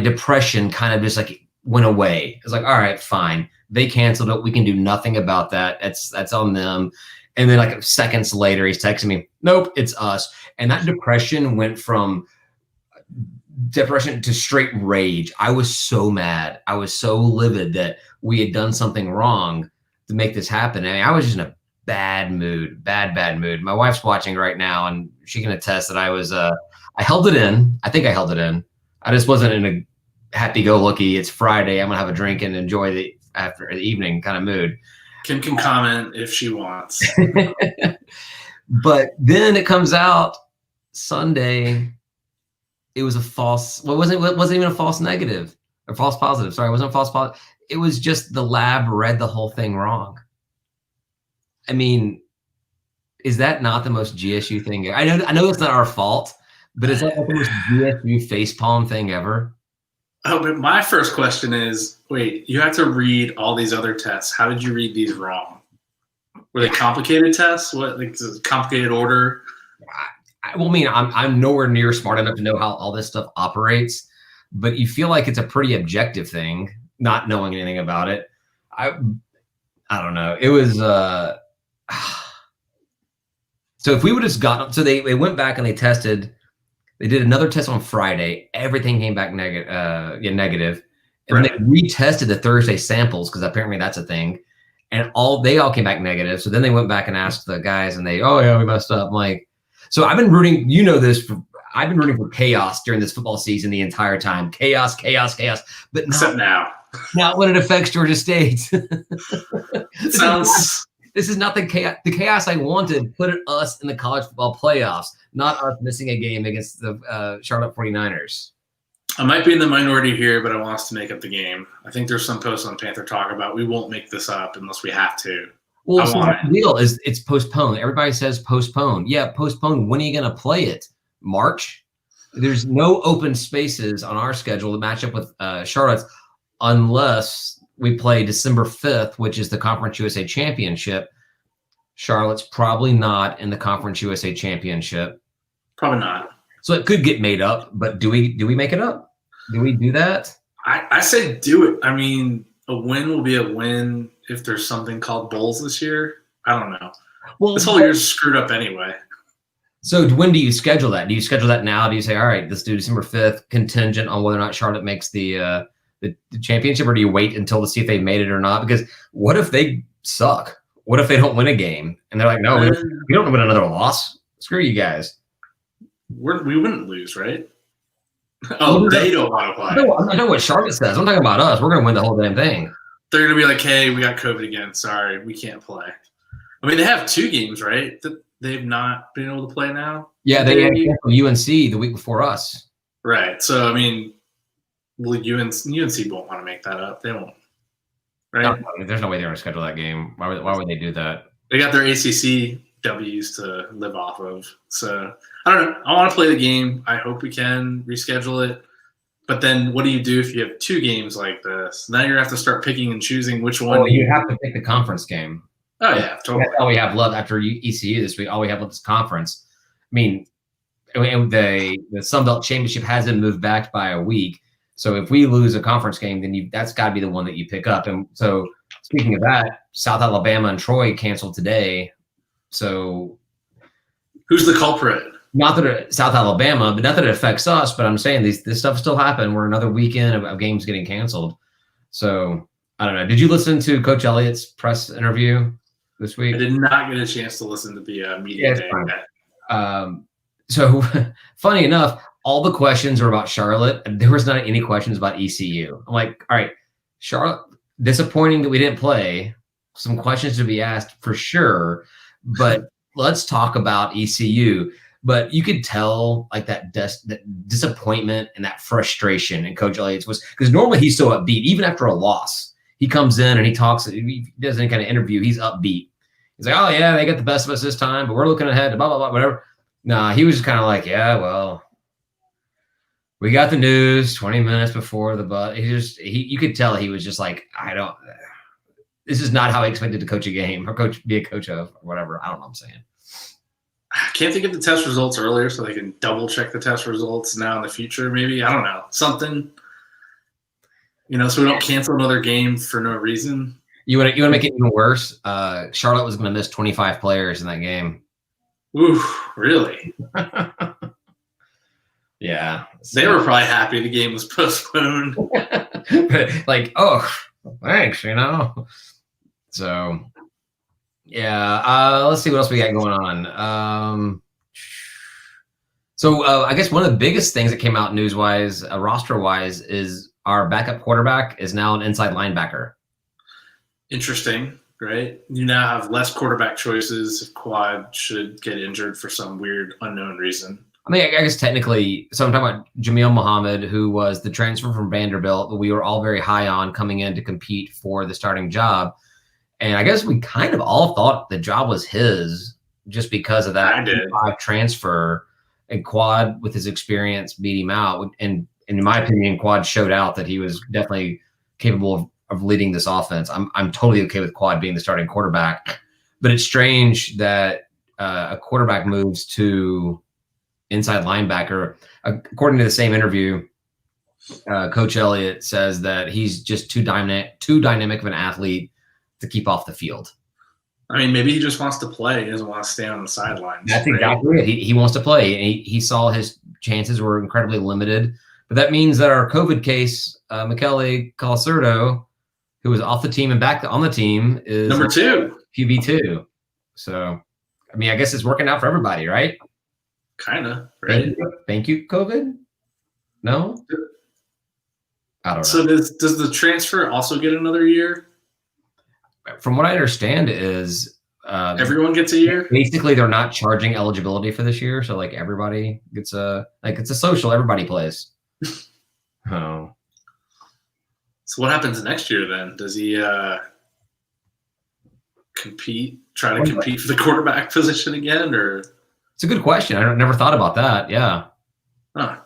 depression kind of just like went away. It's like, all right, fine. They canceled it. We can do nothing about that. That's on them. And then like seconds later, he's texting me, nope, it's us. And that depression went from depression to straight rage. I was so mad. I was so livid that we had done something wrong to make this happen. I mean, I was just in a bad mood, bad mood. My wife's watching right now, and she can attest that I I held it in. I think I held it in. I just wasn't in a happy-go-lucky, it's Friday, I'm going to have a drink and enjoy the after the evening kind of mood. Kim can comment if she wants. But then it comes out Sunday. It was a false. Well, it wasn't even a false negative or false positive. Sorry, it wasn't a false positive. It was just the lab read the whole thing wrong. I mean, is that not the most GSU thing? I know it's not our fault, but is that like the most GSU facepalm thing ever? Oh, but my first question is, wait, you have to read all these other tests. How did you read these wrong? Were they complicated tests? What, like, is it complicated order? Well, I mean, I'm nowhere near smart enough to know how all this stuff operates, but you feel like it's a pretty objective thing, not knowing anything about it. I don't know. It was so if we would have just gotten, so they went back and they tested. They did another test on Friday. Everything came back negative. And Right. then they retested the Thursday samples because apparently that's a thing. And they all came back negative. So then they went back and asked the guys and oh yeah, we messed up. I'm like, so I've been rooting, I've been rooting for chaos during this football season the entire time. Chaos. But Except now. not when it affects Georgia State. Sounds. This is not the chaos I wanted. Put us in the college football playoffs, not us missing a game against the Charlotte 49ers. I might be in the minority here, but I want us to make up the game. I think there's some posts on Panther Talk about we won't make this up unless we have to. Well, so the deal is it's postponed. Everybody says postpone. Yeah, postpone. When are you going to play it? March? There's no open spaces on our schedule to match up with Charlotte's unless we play December 5th, which is the Conference USA Championship. Charlotte's probably not in the Conference USA Championship. Probably not. So it could get made up, but do we make it up? Do we do that? I say do it. I mean, a win will be a win if there's something called bowls this year. I don't know. Well, this whole year's screwed up anyway. So when do you schedule that? Do you schedule that now? Do you say, all right, let's do December 5th, contingent on whether or not Charlotte makes the championship, or do you wait until to see if they made it or not? Because what if they suck? What if they don't win a game? And they're like, no, we don't win another loss. Screw you guys. We wouldn't lose, right? Oh, they don't want to play. I know what Charlotte says. I'm talking about us. We're going to win the whole damn thing. They're going to be like, hey, we got COVID again. Sorry, we can't play. I mean, they have 2 games, right, that they've not been able to play now? Yeah, they had UNC the week before us. Right. So, I mean, well, UNC won't want to make that up. They won't. Right? No, there's no way they're going to schedule that game. Why would they do that? They got their ACC W's to live off of. So, I don't know. I want to play the game. I hope we can reschedule it. But then what do you do if you have 2 games like this? Now you have to start picking and choosing which one. Well, you have to pick the conference game. Oh, yeah, totally. That's all we have left after ECU this week. All we have left is conference. I mean, the Sun Belt Championship hasn't moved back by a week. So if we lose a conference game, then that's got to be the one that you pick up. And so speaking of that, South Alabama and Troy canceled today. So who's the culprit? Not that South Alabama, but not that it affects us. But I'm saying this stuff still happened. We're another weekend of games getting canceled. So I don't know. Did you listen to Coach Elliott's press interview this week? I did not get a chance to listen to the media day. So funny enough, all the questions are about Charlotte. There was not any questions about ECU. I'm like, all right, Charlotte, disappointing that we didn't play. Some questions to be asked for sure, but let's talk about ECU. But you could tell like that disappointment and that frustration in Coach Elliott's was because normally he's so upbeat, even after a loss. He comes in and he talks, he does any kind of interview, he's upbeat. He's like, oh yeah, they got the best of us this time, but we're looking ahead to blah, blah, blah, whatever. Nah, he was just kind of like, yeah, well, we got the news 20 minutes before you could tell he was just like, this is not how I expected to coach a game or be a coach of or whatever. I don't know what I'm saying. Can't they get the test results earlier so they can double check the test results now in the future? Maybe, I don't know, something, so we don't cancel another game for no reason. You want to make it even worse? Charlotte was going to miss 25 players in that game. Ooh, really? Yeah. They were probably happy the game was postponed. Like, oh, thanks, So, yeah. Let's see what else we got going on. So I guess one of the biggest things that came out news-wise, roster-wise, is our backup quarterback is now an inside linebacker. Interesting, right? You now have less quarterback choices if Quad should get injured for some weird unknown reason. I mean, I guess technically, so I'm talking about Jamil Muhammad, who was the transfer from Vanderbilt that we were all very high on coming in to compete for the starting job. And I guess we kind of all thought the job was his just because of that transfer. And Quad, with his experience, beat him out. And in my opinion, Quad showed out that he was definitely capable of leading this offense. I'm totally okay with Quad being the starting quarterback. But it's strange that a quarterback moves to inside linebacker. According to the same interview, Coach Elliott says that he's just too dynamic of an athlete to keep off the field. I mean, maybe he just wants to play. He doesn't want to stay on the sidelines. That's exactly it. He wants to play. And he saw his chances were incredibly limited. But that means that our COVID case, Michele Colasurdo, who was off the team and back on the team, is number 2. QB2. So, I mean, I guess it's working out for everybody, right? Kind of, right? Thank you, COVID? No? I don't know. So does the transfer also get another year? From what I understand is everyone gets a year. Basically, they're not charging eligibility for this year, so like everybody gets it's a social. Everybody plays. Oh. So what happens next year then? Does he try to compete for the quarterback position again, or? It's a good question. I never thought about that. Yeah. Huh.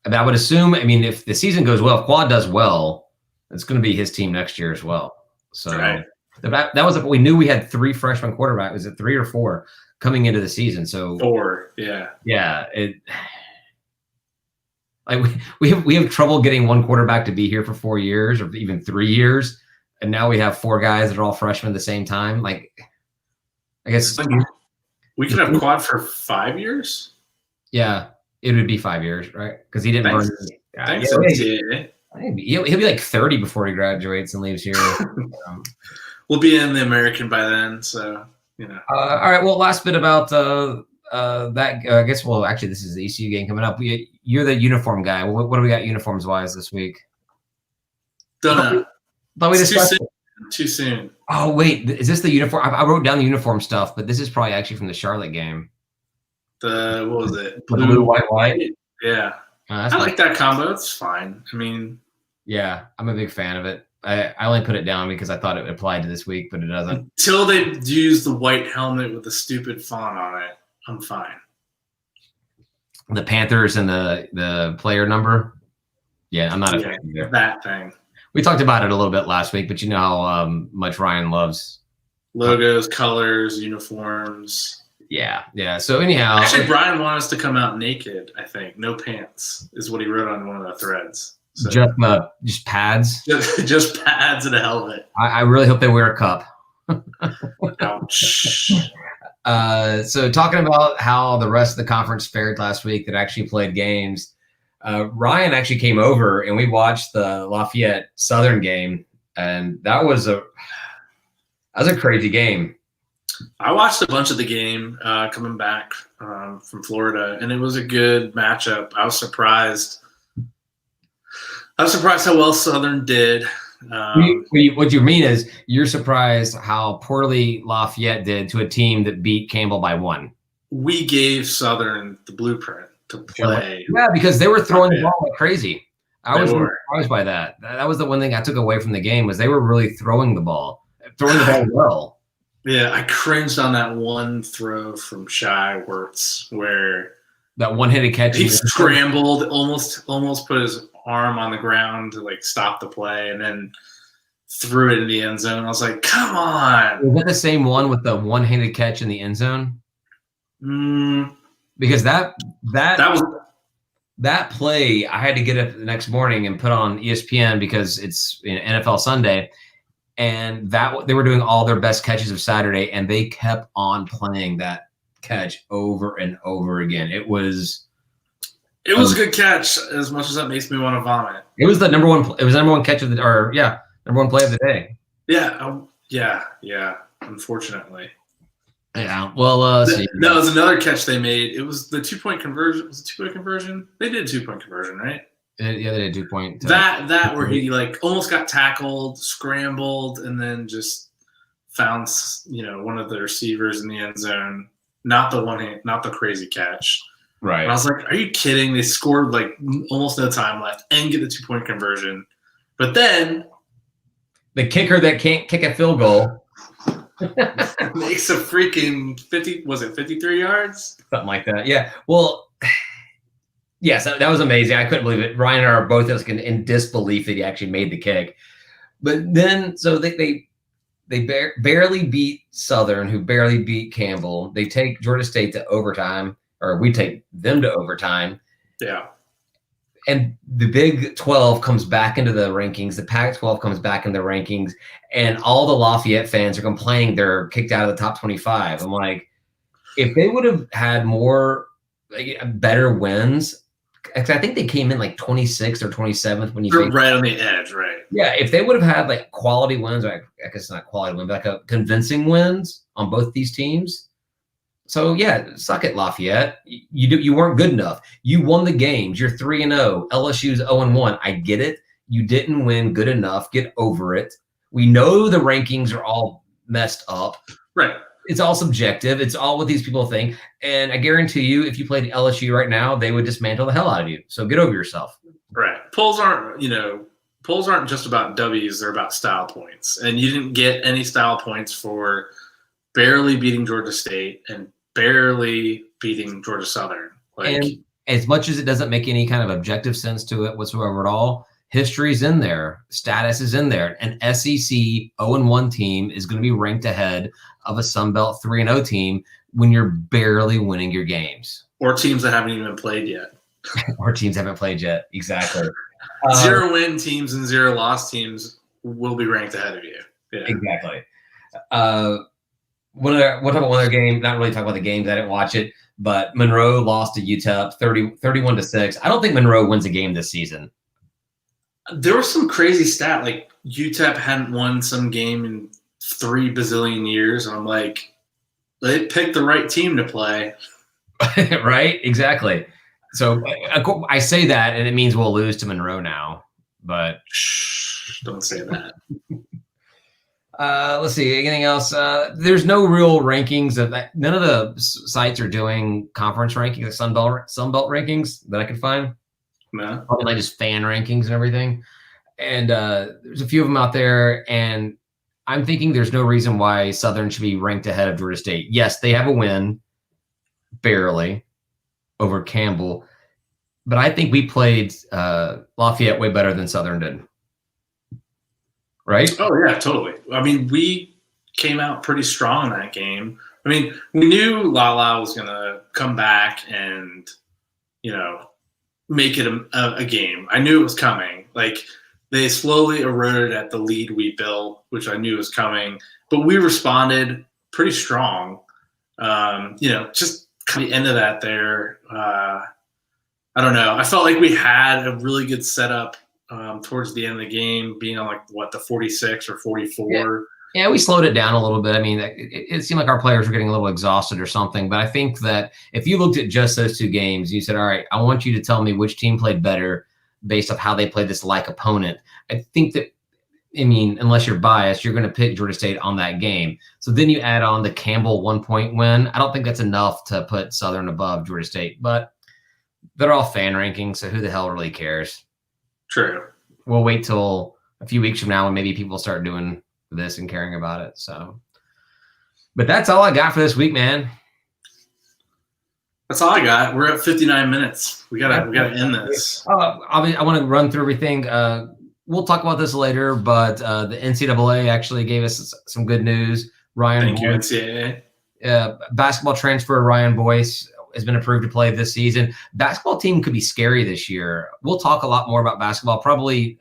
But I would assume. I mean, if the season goes well, if Quad does well, it's going to be his team next year as well. So. Right. That was we knew we had 3 freshman quarterbacks. Was it 3 or 4 coming into the season? So 4, yeah. Yeah, we have trouble getting one quarterback to be here for 4 years or even 3 years, and now we have 4 guys that are all freshmen at the same time. Like, I guess we could have Quad for 5 years. Yeah, it would be 5 years, right? Because he didn't burn. Thanks, he'll be like 30 before he graduates and leaves here. We'll be in the American by then, so you know. All right. Well, last bit about that. I guess. Well, actually, this is the ECU game coming up. You're the uniform guy. What do we got uniforms wise this week? Don't know. But we discussed too soon. Oh wait, is this the uniform? I wrote down the uniform stuff, but this is probably actually from the Charlotte game. What was it? Blue, white. Yeah. I like that combo. It's fine. I mean, yeah, I'm a big fan of it. I only put it down because I thought it applied to this week, but it doesn't. Until they use the white helmet with the stupid font on it, I'm fine. The Panthers and the player number. Yeah, I'm not a fan either. That thing. We talked about it a little bit last week, but you know how much Ryan loves logos, colors, uniforms. Yeah. So anyhow, actually, Brian wanted us to come out naked. I think no pants is what he wrote on one of the threads. So, just pads. Just pads and a helmet. I really hope they wear a cup. Ouch. So talking about how the rest of the conference fared last week that actually played games, Ryan actually came over and we watched the Lafayette Southern game, and that was a crazy game. I watched a bunch of the game coming back from Florida, and it was a good matchup. I was surprised how well Southern did. What you mean is you're surprised how poorly Lafayette did to a team that beat Campbell by 1. We gave Southern the blueprint to play. Yeah, because they were throwing the ball like crazy. I was surprised by that. That was the one thing I took away from the game was they were really throwing the ball well. Yeah, I cringed on that one throw from Shai Wirtz where that one-handed catch. He scrambled, almost put his arm on the ground to like stop the play, and then threw it in the end zone. I was like, "Come on!" Was that the same one with the one-handed catch in the end zone? Because that play, I had to get up the next morning and put on ESPN because it's NFL Sunday. And that they were doing all their best catches of Saturday, and they kept on playing that catch over and over again. It was a good catch, as much as that makes me want to vomit. It was the number one. It was the number one catch of the, number one play of the day. Yeah. Unfortunately. Yeah. Well, let's see. That was another catch they made. It was the 2-point conversion. Was it 2-point conversion? They did a 2-point conversion, right? Yeah, they did 2-point. That where he like almost got tackled, scrambled, and then just found one of the receivers in the end zone. Not the crazy catch. Right. And I was like, are you kidding? They scored like almost no time left and get the 2-point conversion. But then the kicker that can't kick a field goal makes a freaking 53 yards? Something like that. Yeah. Well, yes, that was amazing. I couldn't believe it. Ryan and I are both in disbelief that he actually made the kick. But then, so they barely beat Southern, who barely beat Campbell. They take Georgia State to overtime, or we take them to overtime. Yeah. And the Big 12 comes back into the rankings. The Pac-12 comes back in the rankings, and all the Lafayette fans are complaining they're kicked out of the top 25. I'm like, if they would have had more better wins, I think they came in like 26th or 27th when you They're right on the edge, right? Yeah, if they would have had like quality wins, or I guess not quality wins, but like a convincing wins on both these teams. So yeah, suck it, Lafayette. You weren't good enough. You won the games. You're 3-0. LSU's 0-1. I get it. You didn't win good enough. Get over it. We know the rankings are all messed up. Right. It's all subjective. It's all what these people think. And I guarantee you, if you played LSU right now, they would dismantle the hell out of you. So get over yourself. Right. Polls aren't just about W's. They're about style points. And you didn't get any style points for barely beating Georgia State and barely beating Georgia Southern. And as much as it doesn't make any kind of objective sense to it whatsoever at all, history's in there. Status is in there. An SEC 0-1 team is going to be ranked ahead of a Sunbelt 3-0 team when you're barely winning your games. Or teams that haven't even played yet. Or teams haven't played yet. Exactly. 0-win teams and 0-loss teams will be ranked ahead of you. Yeah. Exactly. We'll talk about one other game. Not really talk about the games. I didn't watch it, but Monroe lost to UTEP 31-6. I don't think Monroe wins a game this season. There was some crazy stat like UTEP hadn't won some game in 3 bazillion years, and I'm like, they picked the right team to play. Right? Exactly. So I say that, and it means we'll lose to Monroe now. But shh, don't say that. Let's see. Anything else? There's no real rankings of that. None of the sites are doing conference rankings, like Sunbelt rankings that I could find. No. Probably like just fan rankings and everything. And there's a few of them out there, and I'm thinking there's no reason why Southern should be ranked ahead of Georgia State. Yes, they have a win, barely, over Campbell, but I think we played Lafayette way better than Southern did. Right? Oh, yeah, totally. I mean, we came out pretty strong in that game. I mean, we knew Lala was going to come back and, make it a game. I knew it was coming. Like, they slowly eroded at the lead we built, which I knew was coming. But we responded pretty strong. Just kind of the end of that there. I don't know. I felt like we had a really good setup towards the end of the game, being on the 46 or 44. Yeah, we slowed it down a little bit. I mean, it seemed like our players were getting a little exhausted or something. But I think that if you looked at just those 2 games, you said, all right, I want you to tell me which team played better based off how they played this like opponent. I think that, unless you're biased, you're going to pick Georgia State on that game. So then you add on the Campbell 1-point win. I don't think that's enough to put Southern above Georgia State. But they're all fan rankings, so who the hell really cares? True. We'll wait till a few weeks from now when maybe people start doing this and caring about it. So, but that's all I got for this week, man. That's all I got. We're at 59 minutes. We gotta end this. I want to run through everything. We'll talk about this later, but the NCAA actually gave us some good news. Thank you, NCAA. Basketball transfer Ryan Boyce has been approved to play this season. Basketball team could be scary this year. We'll talk a lot more about basketball probably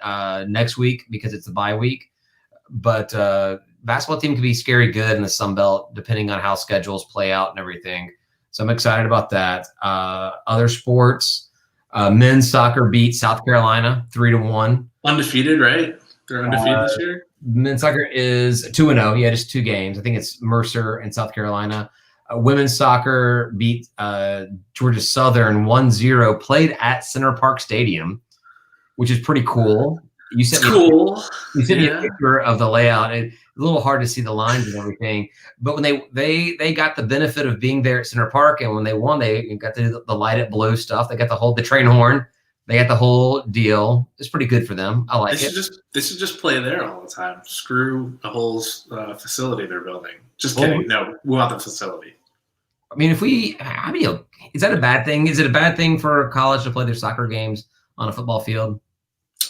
next week because it's the bye week. But basketball team could be scary good in the Sun Belt, depending on how schedules play out and everything. So I'm excited about that. Other sports, men's soccer beat South Carolina 3-1. Undefeated, right? They're undefeated this year. Men's soccer is 2-0. Yeah, just 2 games. I think it's Mercer and South Carolina. Women's soccer beat Georgia Southern 1-0, played at Center Park Stadium, which is pretty cool. You sent me You sent me a picture of the layout. It's a little hard to see the lines and everything. But when they got the benefit of being there at Center Park, and when they won, they got to do the light it blue stuff. They got the train horn. They got the whole deal. It's pretty good for them. I like it. They should just play there all the time. Screw the whole facility they're building. Just kidding. No, we want the facility. I mean, is that a bad thing? Is it a bad thing for college to play their soccer games on a football field?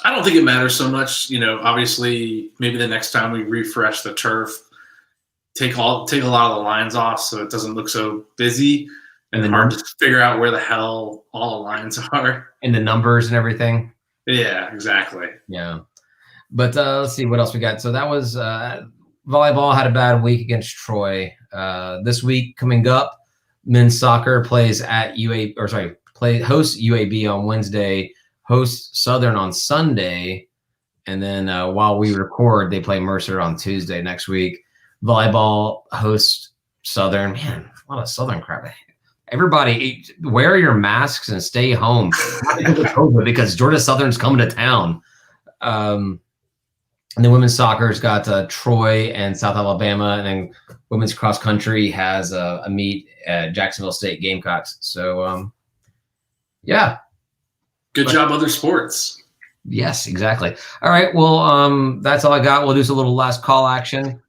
I don't think it matters so much. Obviously, maybe the next time we refresh the turf, take a lot of the lines off so it doesn't look so busy and then hard to figure out where the hell all the lines are. And the numbers and everything. Yeah, exactly. Yeah. But let's see what else we got. So that was volleyball had a bad week against Troy. This week coming up, men's soccer plays at hosts UAB on Wednesday, hosts Southern on Sunday, and then while we record, they play Mercer on Tuesday next week. Volleyball hosts Southern. Man, a lot of Southern crap. Everybody, wear your masks and stay home because Georgia Southern's coming to town. And then women's soccer's got Troy and South Alabama, and then women's cross country has a meet at Jacksonville State Gamecocks. So, yeah. Good job, other sports. Yes, exactly. All right. Well, that's all I got. We'll do a little last call action.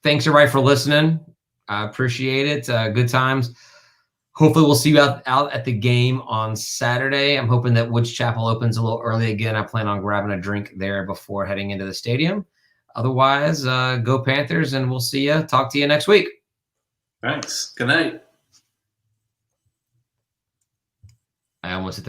Thanks, everybody, for listening. I appreciate it. Good times. Hopefully we'll see you out at the game on Saturday. I'm hoping that Woods Chapel opens a little early again. I plan on grabbing a drink there before heading into the stadium. Otherwise, go Panthers, and we'll see you. Talk to you next week. Thanks. Good night. I almost hit the wrong